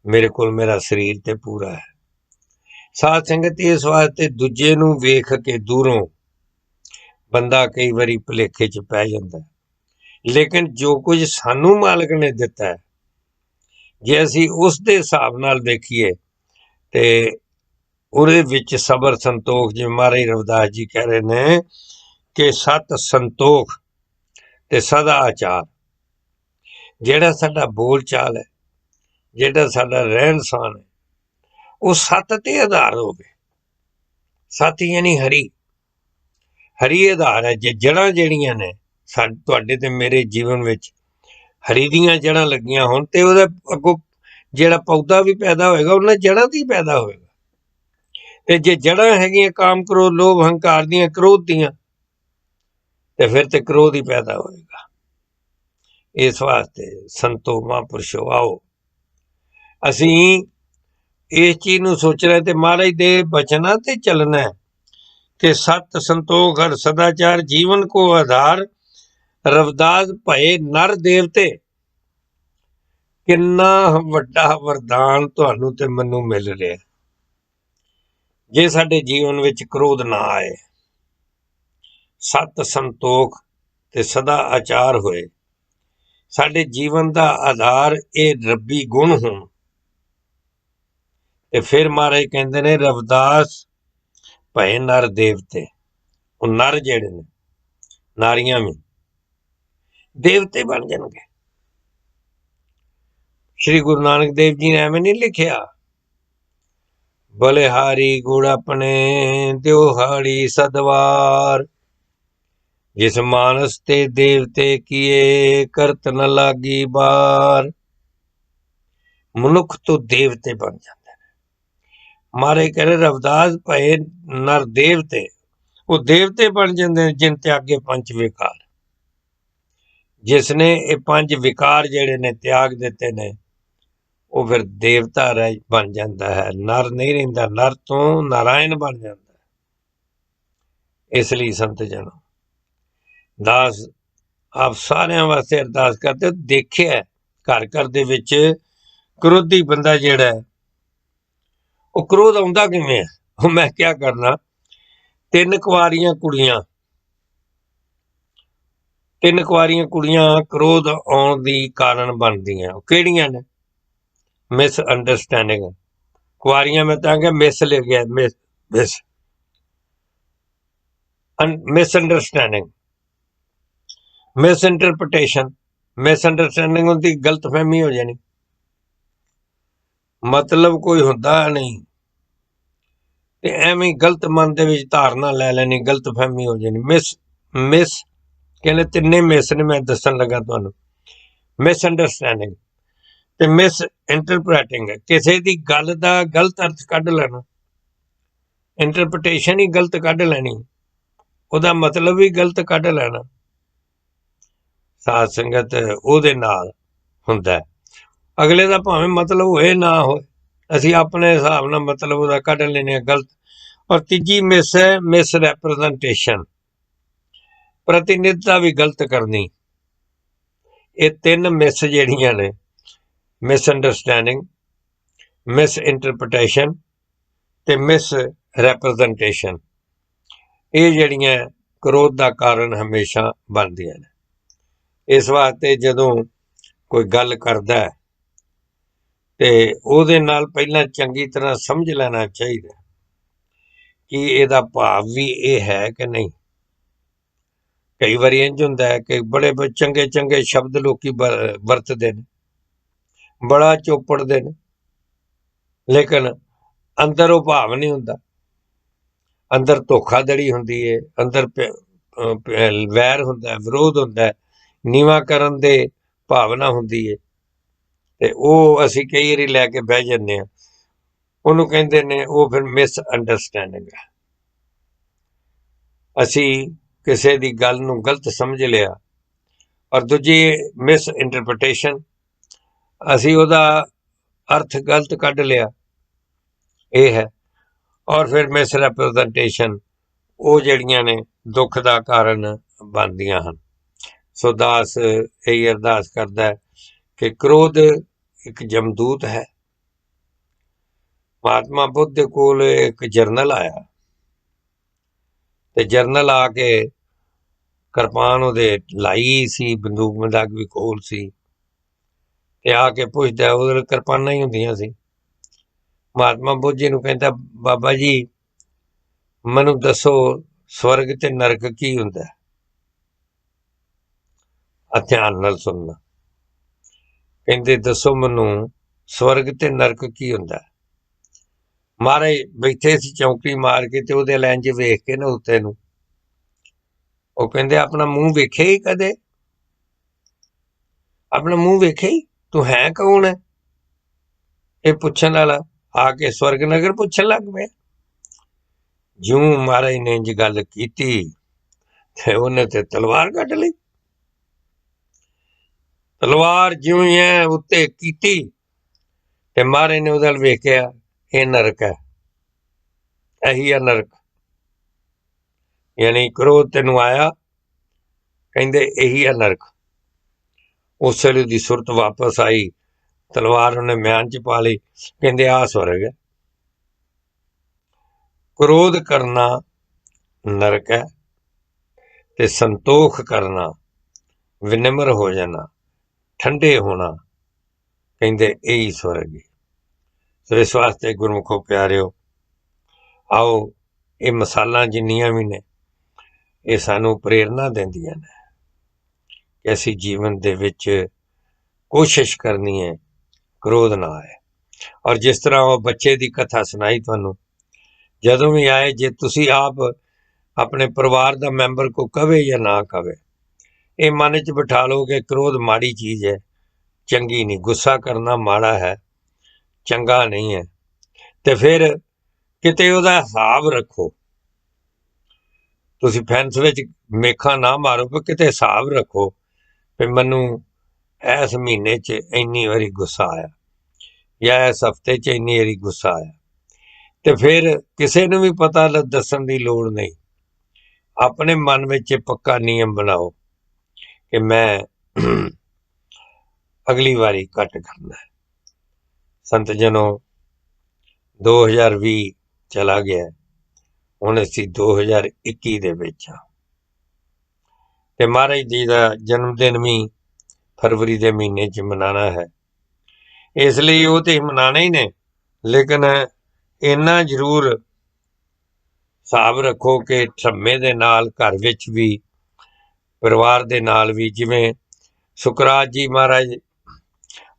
ਮੇਰੇ ਕੋਲ ਮੇਰਾ ਸਰੀਰ ਤੇ ਪੂਰਾ ਹੈ। ਸਾਧ ਸੰਗਤ, ਇਸ ਵਾਸਤੇ ਦੂਜੇ ਨੂੰ ਵੇਖ ਕੇ ਦੂਰੋਂ ਬੰਦਾ ਕਈ ਵਾਰੀ ਭੁਲੇਖੇ 'ਚ ਪੈ ਜਾਂਦਾ, ਲੇਕਿਨ ਜੋ ਕੁਝ ਸਾਨੂੰ ਮਾਲਕ ਨੇ ਦਿੱਤਾ ਹੈ, ਜੇ ਅਸੀਂ ਉਸ ਦੇ ਹਿਸਾਬ ਨਾਲ ਦੇਖੀਏ ਤੇ ਉਹਦੇ ਵਿੱਚ ਸਬਰ ਸੰਤੋਖ, ਜਿਵੇਂ ਮਹਾਰਾਜ ਰਵਿਦਾਸ ਜੀ ਕਹਿ ਰਹੇ ਨੇ ਕਿ ਸਤ ਸੰਤੋਖ ਤੇ ਸਦਾ ਆਚਾਰ। ਜਿਹੜਾ ਸਾਡਾ ਬੋਲ ਚਾਲ ਹੈ, ਜਿਹੜਾ ਸਾਡਾ ਰਹਿਣ ਸਹਿਣ ਹੈ, ਉਹ ਸੱਤ ਤੇ ਆਧਾਰ ਹੋਵੇ। ਸੱਤ ਯਾਨੀ ਹਰੀ, ਹਰੀ ਆਧਾਰ ਹੈ। ਜੇ ਜੜ੍ਹਾਂ ਜਿਹੜੀਆਂ ਨੇ ਤੁਹਾਡੇ ਤੇ ਮੇਰੇ ਜੀਵਨ ਵਿੱਚ ਹਰੀ ਦੀਆਂ ਜੜ੍ਹਾਂ ਲੱਗੀਆਂ ਹੋਣ ਤੇ ਉਹਦਾ ਅੱਗੋਂ ਜਿਹੜਾ ਪੌਦਾ ਵੀ ਪੈਦਾ ਹੋਏਗਾ ਉਹਨਾਂ ਜੜ੍ਹਾਂ ਦੀ ਪੈਦਾ ਹੋਏਗਾ। ਤੇ ਜੇ ਜੜ੍ਹਾਂ ਹੈਗੀਆਂ ਕਾਮ, ਕ੍ਰੋਧ, ਲੋਭ, ਹੰਕਾਰ ਦੀਆਂ, ਕ੍ਰੋਧ ਦੀਆਂ, ਤੇ ਫਿਰ ਤੇ ਕ੍ਰੋਧ ਹੀ ਪੈਦਾ ਹੋਏਗਾ। ਇਸ ਵਾਸਤੇ ਸੰਤੋ ਮਹਾਂਪੁਰਸ਼ੋ ਆਓ, ਅਸੀਂ ਇਸ ਚੀਜ਼ ਨੂੰ ਸੋਚਣਾ ਤੇ ਮਹਾਰਾਜ ਦੇ ਬਚਨਾਂ ਤੇ ਚੱਲਣਾ ਕਿ ਸਤ ਸੰਤੋਖ ਹਰ ਸਦਾਚਾਰ ਜੀਵਨ ਕੋ ਆਧਾਰ। ਰਵਿਦਾਸ ਭਏ ਨਰ ਦੇਵਤੇ। ਕਿੰਨਾ ਵੱਡਾ ਵਰਦਾਨ ਤੁਹਾਨੂੰ ਤੇ ਮੈਨੂੰ ਮਿਲ ਰਿਹਾ। ਜੇ ਸਾਡੇ ਜੀਵਨ ਵਿੱਚ ਕ੍ਰੋਧ ਨਾ ਆਏ, ਸਤ ਸੰਤੋਖ ਤੇ ਸਦਾ ਆਚਾਰ ਹੋਏ, ਸਾਡੇ ਜੀਵਨ ਦਾ ਆਧਾਰ ਇਹ ਰੱਬੀ ਗੁਣ ਹੋਣ, ਤੇ ਫਿਰ ਮਹਾਰਾਜ ਕਹਿੰਦੇ ਨੇ ਰਵਿਦਾਸ ਭਏ ਨਰ ਦੇਵਤੇ। ਉਹ ਨਰ ਜਿਹੜੇ ਨੇ, ਨਾਰੀਆਂ ਵੀ ਦੇਵਤੇ ਬਣ ਜਾਣਗੇ। ਸ਼੍ਰੀ ਗੁਰੂ ਨਾਨਕ ਦੇਵ ਜੀ ਨੇ ਐਵੇਂ ਨਹੀਂ ਲਿਖਿਆ, ਬਲਿਹਾਰੀ ਗੁਣ ਆਪਣੇ ਦਿਉਹਾੜੀ ਸਦਵਾਰ। ਜਿਸ ਮਾਨਸ ਤੇ ਦੇਵਤੇ ਕੀਏ ਕਰਤ ਨ ਲਾਗੀ ਬਾਰ। ਮਨੁੱਖ ਤੋਂ ਦੇਵਤੇ ਬਣ ਜਾਂਦੇ ਨੇ। ਮਹਾਰਾਜ ਕਹਿ ਰਹੇ ਰਵਿਦਾਸ ਭਏ ਨਰ ਦੇਵਤੇ। ਉਹ ਦੇਵਤੇ ਬਣ ਜਾਂਦੇ ਨੇ ਜਿਨ ਤਿਆਗੇ ਪੰਜ ਵਿਕਾਰ। ਜਿਸ ਨੇ ਇਹ ਪੰਜ ਵਿਕਾਰ ਜਿਹੜੇ ਨੇ ਤਿਆਗ ਦਿੱਤੇ ਨੇ, ਉਹ ਫਿਰ ਦੇਵਤਾ ਬਣ ਜਾਂਦਾ ਹੈ। ਨਰ ਨਹੀਂ ਰਹਿੰਦਾ, ਨਰ ਤੋਂ ਨਾਰਾਇਣ ਬਣ ਜਾਂਦਾ। ਇਸ ਲਈ ਸੰਤ ਜਨੋ ਦਾਸ ਆਪ ਸਾਰਿਆਂ ਵਾਸਤੇ ਅਰਦਾਸ ਕਰਦੇ। ਦੇਖਿਆ ਘਰ ਘਰ ਦੇ ਵਿੱਚ ਕ੍ਰੋਧੀ ਬੰਦਾ ਜਿਹੜਾ ਹੈ, ਉਹ ਕ੍ਰੋਧ ਆਉਂਦਾ ਕਿਵੇਂ ਹੈ? ਉਹ ਮੈਂ ਕਿਆ ਕਰਨਾ, ਤਿੰਨ ਕੁਆਰੀਆਂ ਕੁੜੀਆਂ ਕ੍ਰੋਧ ਆਉਣ ਦੀ ਕਾਰਨ ਬਣਦੀਆਂ। ਉਹ ਕਿਹੜੀਆਂ ਨੇ? Miss understanding. ਕੁਆਰੀਆਂ ਮੈਂ ਤਾਂ ਕਿਹਾ ਮਿਸ ਲਿਖਿਆ, miss understanding, miss interpretation. Miss understanding ਹੁੰਦੀ, ਗਲਤ ਫਹਿਮੀ ਹੋ ਜਾਣੀ, ਮਤਲਬ ਕੋਈ ਹੁੰਦਾ ਨਹੀਂ, ਤੇ ਐਵੇਂ ਗਲਤ ਮਨ ਦੇ ਵਿੱਚ ਧਾਰਨਾ ਲੈ ਲੈਣੀ, ਗਲਤ ਫਹਿਮੀ ਹੋ ਜਾਣੀ। ਮਿਸ ਕਹਿੰਦੇ ਤਿੰਨੇ ਮਿਸ ਨੇ, ਮੈਂ ਦੱਸਣ ਲੱਗਾ ਤੁਹਾਨੂੰ। ਮਿਸ ਅੰਡਰਸਟੈਂਡਿੰਗ ਤੇ ਮਿਸ ਇੰਟਰਪ੍ਰੇਟਿੰਗ, ਕਿਸੇ ਦੀ ਗੱਲ ਦਾ ਗਲਤ ਅਰਥ ਕੱਢ ਲੈਣਾ। ਇੰਟਰਪ੍ਰੀਟੇਸ਼ਨ ਹੀ ਗਲਤ ਕੱਢ ਲੈਣੀ, ਉਹਦਾ ਮਤਲਬ ਵੀ ਗਲਤ ਕੱਢ ਲੈਣਾ। ਸਾਧ ਸੰਗਤ ਉਹਦੇ ਨਾਲ ਹੁੰਦਾ। ਅਗਲੇ ਦਾ ਭਾਵੇਂ ਮਤਲਬ ਹੋਏ ਨਾ ਹੋਏ, ਅਸੀਂ ਆਪਣੇ ਹਿਸਾਬ ਨਾਲ ਮਤਲਬ ਉਹਦਾ ਕੱਢ ਲੈਣੇ ਗਲਤ। ਔਰ ਤੀਜੀ ਮਿਸ ਹੈ ਮਿਸ ਰੈਪ੍ਰਜ਼ੈਂਟੇਸ਼ਨ, ਪ੍ਰਤੀਨਿਧਤਾ ਵੀ ਗਲਤ ਕਰਨੀ। ਇਹ ਤਿੰਨ ਮਿਸ ਜਿਹੜੀਆਂ ਨੇ, ਮਿਸ ਅੰਡਰਸਟੈਂਡਿੰਗ, ਮਿਸ ਇੰਟਰਪ੍ਰੀਟੇਸ਼ਨ ਤੇ ਮਿਸ ਰੈਪ੍ਰਜ਼ੈਂਟੇਸ਼ਨ, ਇਹ ਜਿਹੜੀਆਂ ਕ੍ਰੋਧ ਦਾ ਕਾਰਨ ਹਮੇਸ਼ਾ ਬਣਦੀਆਂ ਨੇ। ਇਸ ਵਾਸਤੇ ਜਦੋਂ ਕੋਈ ਗੱਲ ਕਰਦਾ ਤੇ ਉਹਦੇ ਨਾਲ ਪਹਿਲਾਂ ਚੰਗੀ ਤਰ੍ਹਾਂ ਸਮਝ ਲੈਣਾ ਚਾਹੀਦਾ ਕਿ ਇਹਦਾ ਭਾਵ ਵੀ ਇਹ ਹੈ ਕਿ ਨਹੀਂ। ਕਈ ਵਾਰੀ ਇੰਝ ਹੁੰਦਾ ਹੈ ਕਿ ਬੜੇ ਚੰਗੇ ਚੰਗੇ ਸ਼ਬਦ ਲੋਕੀ ਵਰਤਦੇ ਨੇ, ਬੜਾ ਚੋਪੜਦੇ ਨੇ, ਲੇਕਿਨ ਅੰਦਰ ਉਹ ਭਾਵ ਨਹੀਂ ਹੁੰਦਾ। ਅੰਦਰ ਧੋਖਾਧੜੀ ਹੁੰਦੀ ਹੈ, ਅੰਦਰ ਵੈਰ ਹੁੰਦਾ, ਵਿਰੋਧ ਹੁੰਦਾ, ਨੀਵਾਂ ਕਰਨ ਦੇ ਭਾਵਨਾ ਹੁੰਦੀ ਹੈ, ਤੇ ਉਹ ਅਸੀਂ ਕਈ ਵਾਰੀ ਲੈ ਕੇ ਬਹਿ ਜਾਂਦੇ ਹਾਂ। ਉਹਨੂੰ ਕਹਿੰਦੇ ਨੇ, ਉਹ ਫਿਰ ਮਿਸ ਅੰਡਰਸਟੈਂਡਿੰਗ ਹੈ। ਅਸੀਂ ਕਿਸੇ ਦੀ ਗੱਲ ਨੂੰ ਗਲਤ ਸਮਝ ਲਿਆ, ਔਰ ਦੂਜੀ ਮਿਸ ਇੰਟਰਪ੍ਰੀਟੇਸ਼ਨ, ਅਸੀਂ ਉਹਦਾ ਅਰਥ ਗਲਤ ਕੱਢ ਲਿਆ, ਇਹ ਹੈ। ਔਰ ਫਿਰ ਮਿਸ ਰੈਪ੍ਰਜ਼ੈਂਟੇਸ਼ਨ, ਉਹ ਜਿਹੜੀਆਂ ਨੇ ਦੁੱਖ ਦਾ ਕਾਰਨ ਬਣਦੀਆਂ ਹਨ। ਸੋ ਦਾਸ ਇਹੀ ਅਰਦਾਸ ਕਰਦਾ ਹੈ ਕਿ ਕ੍ਰੋਧ ਇੱਕ ਜਮਦੂਤ ਹੈ। ਮਹਾਤਮਾ ਬੁੱਧ ਦੇ ਕੋਲ ਇੱਕ ਜਰਨਲ ਆਇਆ, ਤੇ ਜਰਨਲ ਆ ਕੇ ਕਿਰਪਾਨ ਉਹਦੇ ਲਾਈ ਸੀ, ਬੰਦੂਕ ਬੰਦਾਕ ਵੀ ਕੋਲ ਸੀ, ਤੇ ਆ ਕੇ ਪੁੱਛਦਾ, ਉਹਦੇ ਕਿਰਪਾਨਾਂ ਹੀ ਹੁੰਦੀਆਂ ਸੀ, महात्मा बोझे नूं कहंदा बाबा जी मैनूं दसो स्वर्ग ते नरक की हुंदा है। ध्यान नाल सुनना। कहंदे दसो मैनूं स्वर्ग ते नरक की हुंदा है। महाराज बैठे सी चौंकी मार के ते उहदे लैन च वेख के ना उत्ते नूं ਉਹ ਕਹਿੰਦੇ ਆਪਣਾ ਮੂੰਹ ਵੇਖਿਆ ਹੀ ਕਦੇ? ਆਪਣਾ ਮੂੰਹ ਵੇਖਿਆ ਹੀ? ਤੂੰ ਹੈ ਕੌਣ ਹੈ? ਇਹ ਪੁੱਛਣ ਵਾਲਾ ਆ ਕੇ ਸਵਰਗ ਨਗਰ ਪੁੱਛਣ ਲੱਗ ਪਿਆ। ਜਿਉਂ ਮਹਾਰਾਜ ਨੇ ਇੰਜ ਗੱਲ ਕੀਤੀ ਤੇ ਉਹਨੇ ਤੇ ਤਲਵਾਰ ਕੱਢ ਲਈ। ਤਲਵਾਰ ਜਿਉਂ ਹੀ ਐ ਉੱਤੇ ਕੀਤੀ ਤੇ ਮਹਾਰਾਜ ਨੇ ਉਹਦੇ ਵੱਲ ਵੇਖਿਆ, ਇਹ ਨਰਕ ਹੈ, ਇਹੀ ਆ ਨਰਕ। ਯਾਨੀ ਕ੍ਰੋਧ ਤੈਨੂੰ ਆਇਆ, ਕਹਿੰਦੇ ਇਹੀ ਆ ਨਰਕ। ਉਸ ਵੇਲੇ ਦੀ ਸੁਰਤ ਵਾਪਸ ਆਈ, ਤਲਵਾਰ ਉਹਨੇ ਮਿਆਨ ਚ ਪਾ ਲਈ, ਕਹਿੰਦੇ ਆਹ ਸਵਰਗ ਹੈ। ਕ੍ਰੋਧ ਕਰਨਾ ਨਰਕ ਹੈ ਤੇ ਸੰਤੋਖ ਕਰਨਾ, ਵਿਨਮਰ ਹੋ ਜਾਣਾ, ਠੰਡੇ ਹੋਣਾ, ਕਹਿੰਦੇ ਇਹੀ ਸਵਰਗ ਹੈ। ਸੋ ਇਸ ਵਾਸਤੇ ਗੁਰਮੁਖੋ ਪਿਆਰਿਓ, ਆਓ ਇਹ ਮਿਸਾਲਾਂ ਜਿੰਨੀਆਂ ਵੀ ਨੇ ਇਹ ਸਾਨੂੰ ਪ੍ਰੇਰਨਾ ਦਿੰਦੀਆਂ ਨੇ ਕਿ ਅਸੀਂ ਜੀਵਨ ਦੇ ਵਿੱਚ ਕੋਸ਼ਿਸ਼ ਕਰਨੀ ਹੈ ਕ੍ਰੋਧ ਨਾ ਆਏ। ਔਰ ਜਿਸ ਤਰ੍ਹਾਂ ਉਹ ਬੱਚੇ ਦੀ ਕਥਾ ਸੁਣਾਈ ਤੁਹਾਨੂੰ, ਜਦੋਂ ਵੀ ਆਏ, ਜੇ ਤੁਸੀਂ ਆਪ ਆਪਣੇ ਪਰਿਵਾਰ ਦਾ ਮੈਂਬਰ ਕੋ ਕਵੇ ਜਾਂ ਨਾ ਕਵੇ, ਇਹ ਮਨ 'ਚ ਬਿਠਾ ਲਓ ਕਿ ਕ੍ਰੋਧ ਮਾੜੀ ਚੀਜ਼ ਹੈ, ਚੰਗੀ ਨਹੀਂ। ਗੁੱਸਾ ਕਰਨਾ ਮਾੜਾ ਹੈ, ਚੰਗਾ ਨਹੀਂ ਹੈ। ਤੇ ਫਿਰ ਕਿਤੇ ਉਹਦਾ ਹਿਸਾਬ ਰੱਖੋ। ਤੁਸੀਂ ਫੈਂਸ ਵਿੱਚ ਮੇਖਾਂ ਨਾ ਮਾਰੋ, ਪਰ ਕਿਤੇ ਹਿਸਾਬ ਰੱਖੋ ਵੀ ਮੈਨੂੰ ਇਸ ਮਹੀਨੇ 'ਚ ਇੰਨੀ ਵਾਰੀ ਗੁੱਸਾ ਆਇਆ ਜਾਂ ਇਸ ਹਫ਼ਤੇ 'ਚ ਇੰਨੀ ਵਾਰੀ ਗੁੱਸਾ ਆਇਆ। ਤੇ ਫਿਰ ਕਿਸੇ ਨੂੰ ਵੀ ਪਤਾ ਦੱਸਣ ਦੀ ਲੋੜ ਨਹੀਂ। ਆਪਣੇ ਮਨ ਵਿੱਚ ਪੱਕਾ ਨਿਯਮ ਬਣਾਓ ਕਿ ਮੈਂ ਅਗਲੀ ਵਾਰੀ ਘੱਟ ਕਰਨਾ ਹੈ। ਸੰਤ ਜਨੋ 2020 ਚਲਾ ਗਿਆ, ਹੁਣ ਅਸੀਂ 2021 ਦੇ ਵਿੱਚ ਹਾਂ ਤੇ ਮਹਾਰਾਜ ਜੀ ਦਾ ਜਨਮ ਦਿਨ ਵੀ ਫਰਵਰੀ ਦੇ ਮਹੀਨੇ 'ਚ ਮਨਾਉਣਾ ਹੈ। ਇਸ ਲਈ ਉਹ ਤੇ ਮਨਾਉਣੇ ਹੀ ਨੇ, ਲੇਕਿਨ ਇੰਨਾ ਜ਼ਰੂਰ ਹਿਸਾਬ ਰੱਖੋ ਕਿ ਸਮੇਂ ਦੇ ਨਾਲ ਘਰ ਵਿੱਚ ਵੀ, ਪਰਿਵਾਰ ਦੇ ਨਾਲ ਵੀ। ਜਿਵੇਂ ਸੁਕਰਾਤ ਜੀ ਮਹਾਰਾਜ,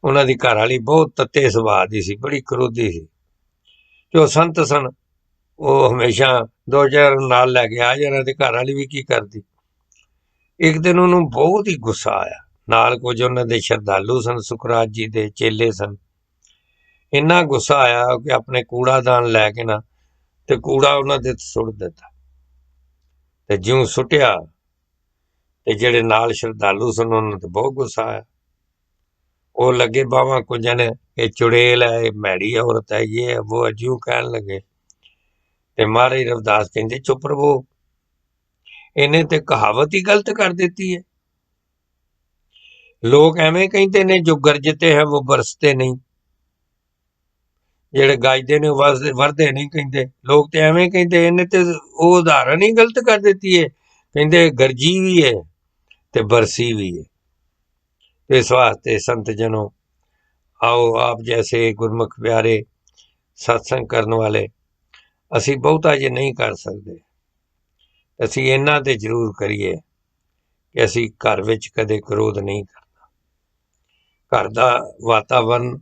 ਉਹਨਾਂ ਦੀ ਘਰ ਵਾਲੀ ਬਹੁਤ ਤੱਤੇ ਸੁਭਾਅ ਦੀ ਸੀ, ਬੜੀ ਕਰੋਧੀ ਸੀ। ਜੋ ਸੰਤ ਸਨ ਉਹ ਹਮੇਸ਼ਾ ਦੋ ਚਾਰ ਨਾਲ ਲੈ ਕੇ ਆ ਜਾਣਾ, ਤੇ ਘਰ ਵਾਲੀ ਵੀ ਕੀ ਕਰਦੀ। ਇੱਕ ਦਿਨ ਉਹਨੂੰ ਬਹੁਤ ਹੀ ਗੁੱਸਾ ਆਇਆ, ਨਾਲ ਕੁਝ ਉਹਨਾਂ ਦੇ ਸ਼ਰਧਾਲੂ ਸਨ, ਸੁਕਰਾਤ ਜੀ ਦੇ ਚੇਲੇ ਸਨ। ਇੰਨਾ ਗੁੱਸਾ ਆਇਆ ਕਿ ਆਪਣੇ ਕੂੜਾਦਾਨ ਲੈ ਕੇ ਨਾ ਤੇ ਕੂੜਾ ਉਹਨਾਂ ਦੇ ਸੁੱਟ ਦਿੱਤਾ। ਤੇ ਜਿਉਂ ਸੁੱਟਿਆ ਤੇ ਜਿਹੜੇ ਨਾਲ ਸ਼ਰਧਾਲੂ ਸਨ ਉਹਨਾਂ ਤੇ ਬਹੁਤ ਗੁੱਸਾ ਆਇਆ। ਉਹ ਲੱਗੇ ਬਾਹਾਂ ਕੁੰਜਣ, ਇਹ ਚੁੜੇਲ ਹੈ, ਇਹ ਮੈੜੀ ਔਰਤ ਹੈ, ਇਹ ਹੈ ਉਹ, ਜਿਉਂ ਕਹਿਣ ਲੱਗੇ। ਤੇ ਮਹਾਰਾਜ ਰਵਿਦਾਸ ਕਹਿੰਦੇ ਚੁੱਪ ਰਵੋ, ਇਹਨੇ ਤੇ ਕਹਾਵਤ ਹੀ ਗਲਤ ਕਰ ਦਿੱਤੀ ਹੈ। ਲੋਕ ਐਵੇਂ ਕਹਿੰਦੇ ਨੇ, ਜੋ ਗਰਜਤੇ ਹੈ ਉਹ ਬਰਸਤੇ ਨਹੀਂ। ਜਿਹੜੇ ਗੱਜਦੇ ਨੇ ਵਰਦੇ ਨਹੀਂ ਕਹਿੰਦੇ। ਲੋਕ ਤੇ ਐਵੇਂ ਕਹਿੰਦੇ, ਇਹਨੇ ਤੇ ਉਹ ਉਦਾਹਰਨ ਹੀ ਗਲਤ ਕਰ ਦਿੱਤੀ ਹੈ। ਕਹਿੰਦੇ ਗਰਜੀ ਵੀ ਹੈ ਤੇ ਬਰਸੀ ਵੀ ਹੈ। ਇਸ ਵਾਸਤੇ ਸੰਤ ਜਨੋ, ਆਓ ਆਪ ਜੈਸੇ ਗੁਰਮੁਖ ਪਿਆਰੇ ਸਤਸੰਗ ਕਰਨ ਵਾਲੇ, ਅਸੀਂ ਬਹੁਤਾ ਜੇ ਨਹੀਂ ਕਰ ਸਕਦੇ, ਅਸੀਂ ਇਹਨਾਂ ਤੇ ਜ਼ਰੂਰ ਕਰੀਏ ਕਿ ਅਸੀਂ ਘਰ ਵਿੱਚ ਕਦੇ ਕ੍ਰੋਧ ਨਹੀਂ ਕਰਨਾ, ਘਰ ਦਾ ਵਾਤਾਵਰਨ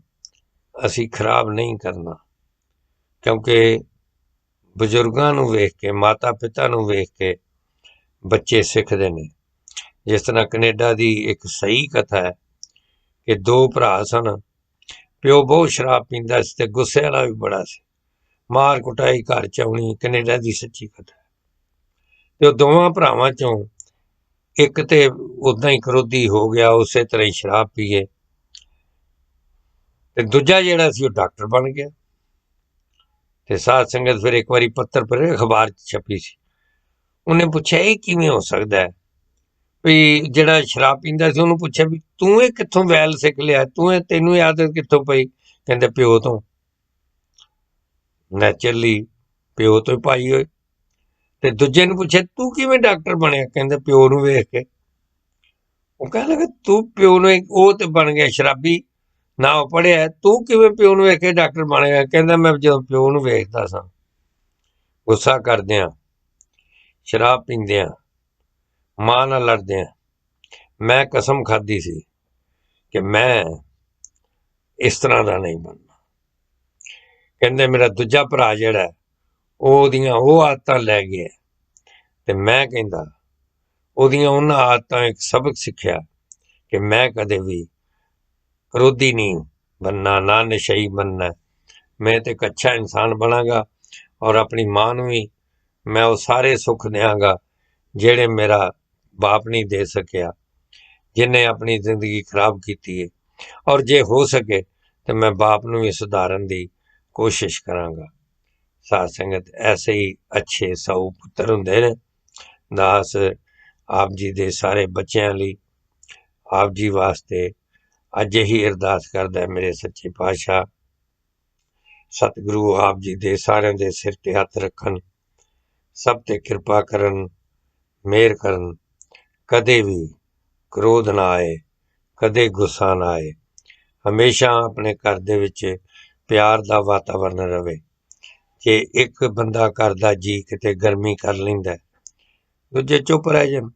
ਅਸੀਂ ਖਰਾਬ ਨਹੀਂ ਕਰਨਾ। ਕਿਉਂਕਿ ਬਜ਼ੁਰਗਾਂ ਨੂੰ ਵੇਖ ਕੇ, ਮਾਤਾ ਪਿਤਾ ਨੂੰ ਵੇਖ ਕੇ ਬੱਚੇ ਸਿੱਖਦੇ ਨੇ। ਜਿਸ ਤਰ੍ਹਾਂ ਕੈਨੇਡਾ ਦੀ ਇੱਕ ਸਹੀ ਕਥਾ ਹੈ ਕਿ ਦੋ ਭਰਾ ਸਨ, ਪਿਓ ਬਹੁਤ ਸ਼ਰਾਬ ਪੀਂਦਾ ਸੀ ਤੇ ਗੁੱਸੇ ਵਾਲਾ ਵੀ ਬੜਾ ਸੀ, ਮਾਰ ਕੁਟਾਈ ਘਰ ਚ ਆਉਣੀ। ਕੈਨੇਡਾ ਦੀ ਸੱਚੀ ਕਥਾ। ਤੇ ਉਹ ਦੋਵਾਂ ਭਰਾਵਾਂ ਚੋਂ ਇੱਕ ਤੇ ਉਦਾਂ ਹੀ ਕਰੋਧੀ ਹੋ ਗਿਆ, ਉਸੇ ਤਰ੍ਹਾਂ ਹੀ ਸ਼ਰਾਬ ਪੀਏ, ਤੇ ਦੂਜਾ ਜਿਹੜਾ ਸੀ ਉਹ ਡਾਕਟਰ ਬਣ ਗਿਆ। ਤੇ ਸਾਧ ਸੰਗਤ ਫਿਰ ਇੱਕ ਵਾਰੀ ਪੱਤਰ ਪੜ੍ਹਿਆ, ਅਖਬਾਰ 'ਚ ਛਪੀ ਸੀ। ਉਹਨੇ ਪੁੱਛਿਆ ਇਹ ਕਿਵੇਂ ਹੋ ਸਕਦਾ ਹੈ ਵੀ ਜਿਹੜਾ ਸ਼ਰਾਬ ਪੀਂਦਾ ਸੀ ਉਹਨੂੰ ਪੁੱਛਿਆ ਵੀ ਤੂੰ ਇਹ ਕਿੱਥੋਂ ਵੈਲ ਸਿੱਖ ਲਿਆ, ਤੈਨੂੰ ਇਹ ਆਦਤ ਕਿੱਥੋਂ ਪਈ? ਕਹਿੰਦੇ ਪਿਓ ਤੋਂ, ਨੈਚੁਰਲੀ ਪਿਓ ਤੋਂ ਹੀ ਪਾਈ ਹੋਏ। ਤੇ ਦੂਜੇ ਨੂੰ ਪੁੱਛਿਆ ਤੂੰ ਕਿਵੇਂ ਡਾਕਟਰ ਬਣਿਆ? ਕਹਿੰਦੇ ਪਿਓ ਨੂੰ ਵੇਖ ਕੇ। ਉਹ ਕਹਿਣ ਲੱਗਾ ਤੂੰ ਪਿਓ ਨੂੰ, ਉਹ ਤੇ ਬਣ ਗਿਆ ਸ਼ਰਾਬੀ ਨਾ ਉਹ ਪੜ੍ਹਿਆ। ਤੂੰ ਕਿਵੇਂ ਪਿਓ ਨੂੰ ਵੇਖ ਕੇ ਡਾਕਟਰ ਬਣ ਗਿਆ? ਕਹਿੰਦਾ ਮੈਂ ਜਦੋਂ ਪਿਓ ਨੂੰ ਵੇਖਦਾ ਸਾਂ ਗੁੱਸਾ ਕਰਦਿਆਂ, ਸ਼ਰਾਬ ਪੀਂਦਿਆਂ, ਮਾਂ ਨਾਲ ਲੜਦਿਆਂ, ਮੈਂ ਕਸਮ ਖਾਧੀ ਸੀ ਕਿ ਮੈਂ ਇਸ ਤਰ੍ਹਾਂ ਦਾ ਨਹੀਂ ਬਣਨਾ। ਕਹਿੰਦੇ ਮੇਰਾ ਦੂਜਾ ਭਰਾ ਜਿਹੜਾ ਉਹਦੀਆਂ ਉਹ ਆਦਤਾਂ ਲੈ ਗਿਆ ਤੇ ਮੈਂ ਕਹਿੰਦਾ ਉਹਦੀਆਂ ਉਹਨਾਂ ਆਦਤਾਂ ਇੱਕ ਸਬਕ ਸਿੱਖਿਆ ਕਿ ਮੈਂ ਕਦੇ ਵੀ ਕਰੋਧੀ ਨਹੀਂ ਬਣਨਾ, ਨਾ ਨਸ਼ਈ ਬਣਨਾ। ਮੈਂ ਤੇ ਇੱਕ ਅੱਛਾ ਇਨਸਾਨ ਬਣਾਂਗਾ ਔਰ ਆਪਣੀ ਮਾਂ ਨੂੰ ਵੀ ਮੈਂ ਉਹ ਸਾਰੇ ਸੁੱਖ ਦਿਆਂਗਾ ਜਿਹੜੇ ਮੇਰਾ ਬਾਪ ਨਹੀਂ ਦੇ ਸਕਿਆ, ਜਿਹਨੇ ਆਪਣੀ ਜ਼ਿੰਦਗੀ ਖਰਾਬ ਕੀਤੀ ਹੈ। ਔਰ ਜੇ ਹੋ ਸਕੇ ਤਾਂ ਮੈਂ ਬਾਪ ਨੂੰ ਵੀ ਸੁਧਾਰਨ ਦੀ ਕੋਸ਼ਿਸ਼ ਕਰਾਂਗਾ। ਸਾਧ ਸੰਗਤ, ਐਸੇ ਹੀ ਅੱਛੇ ਸਾਊ ਪੁੱਤਰ ਹੁੰਦੇ ਨੇ। ਦਾਸ ਆਪ ਜੀ ਦੇ ਸਾਰੇ ਬੱਚਿਆਂ ਲਈ, ਆਪ ਜੀ ਵਾਸਤੇ ਅੱਜ ਇਹੀ ਅਰਦਾਸ ਕਰਦਾ ਮੇਰੇ ਸੱਚੇ ਪਾਤਸ਼ਾਹ ਸਤਿਗੁਰੂ ਆਪ ਜੀ ਦੇ ਸਾਰਿਆਂ ਦੇ ਸਿਰ ਤੇ ਹੱਥ ਰੱਖਣ, ਸਭ ਤੇ ਕਿਰਪਾ ਕਰਨ, ਮਿਹਰ ਕਰਨ, ਕਦੇ ਵੀ ਕ੍ਰੋਧ ਨਾ ਆਏ, ਕਦੇ ਗੁੱਸਾ ਨਾ ਆਏ, ਹਮੇਸ਼ਾ ਆਪਣੇ ਘਰ ਦੇ ਵਿੱਚ ਪਿਆਰ ਦਾ ਵਾਤਾਵਰਨ ਰਵੇ। ਜੇ ਇੱਕ ਬੰਦਾ ਘਰ ਦਾ ਜੀ ਕਿਤੇ ਗਰਮੀ ਕਰ ਲੈਂਦਾ, ਦੂਜੇ ਚੁੱਪ ਰਹਿ ਜਾਣ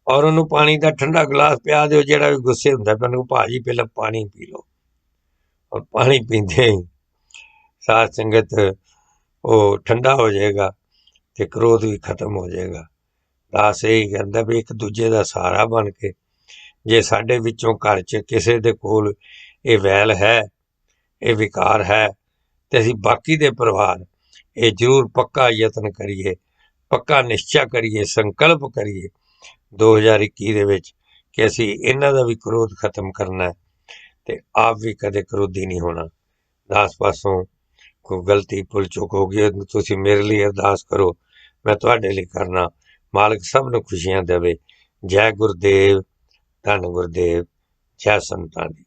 ਔਰ ਉਹਨੂੰ ਪਾਣੀ ਦਾ ਠੰਡਾ ਗਲਾਸ ਪਿਆ ਦਿਓ। ਜਿਹੜਾ ਵੀ ਗੁੱਸੇ ਹੁੰਦਾ ਮੈਨੂੰ ਭਾਜੀ ਪਹਿਲਾਂ ਪਾਣੀ ਪੀ ਲਓ, ਔਰ ਪਾਣੀ ਪੀਂਦੇ ਹੀ ਸਾਧ ਸੰਗਤ ਉਹ ਠੰਡਾ ਹੋ ਜਾਏਗਾ ਤੇ ਕ੍ਰੋਧ ਵੀ ਖਤਮ ਹੋ ਜਾਏਗਾ। ਦਾਸ ਇਹੀ ਕਹਿੰਦਾ ਵੀ ਇੱਕ ਦੂਜੇ ਦਾ ਸਹਾਰਾ ਬਣ ਕੇ, ਜੇ ਸਾਡੇ ਵਿੱਚੋਂ ਘਰ 'ਚ ਕਿਸੇ ਦੇ ਕੋਲ ਇਹ ਵੈਲ ਹੈ, ਇਹ ਵਿਕਾਰ ਹੈ, ਤੇ ਅਸੀਂ ਬਾਕੀ ਦੇ ਪਰਿਵਾਰ ਇਹ ਜ਼ਰੂਰ ਪੱਕਾ ਯਤਨ ਕਰੀਏ, ਪੱਕਾ ਨਿਸ਼ਚਾ ਕਰੀਏ, ਸੰਕਲਪ ਕਰੀਏ 2021 ਦੇ ਵਿੱਚ ਕਿ ਅਸੀਂ ਇਹਨਾਂ ਦਾ ਵੀ ਕ੍ਰੋਧ ਖਤਮ ਕਰਨਾ ਤੇ ਆਪ ਵੀ ਕਦੇ ਕ੍ਰੋਧੀ ਨਹੀਂ ਹੋਣਾ। ਦਾਸ ਪਾਸੋਂ ਕੋਈ ਗਲਤੀ ਭੁੱਲ ਚੁੱਕ ਹੋ ਗਈ ਤੁਸੀਂ ਮੇਰੇ ਲਈ ਅਰਦਾਸ ਕਰੋ, ਮੈਂ ਤੁਹਾਡੇ ਲਈ ਕਰਨਾ। ਮਾਲਕ ਸਭ ਨੂੰ ਖੁਸ਼ੀਆਂ ਦੇਵੇ। ਜੈ ਗੁਰਦੇਵ, ਧੰਨ ਗੁਰਦੇਵ, ਜੈ ਸੰਤਾਂ ਦੀ।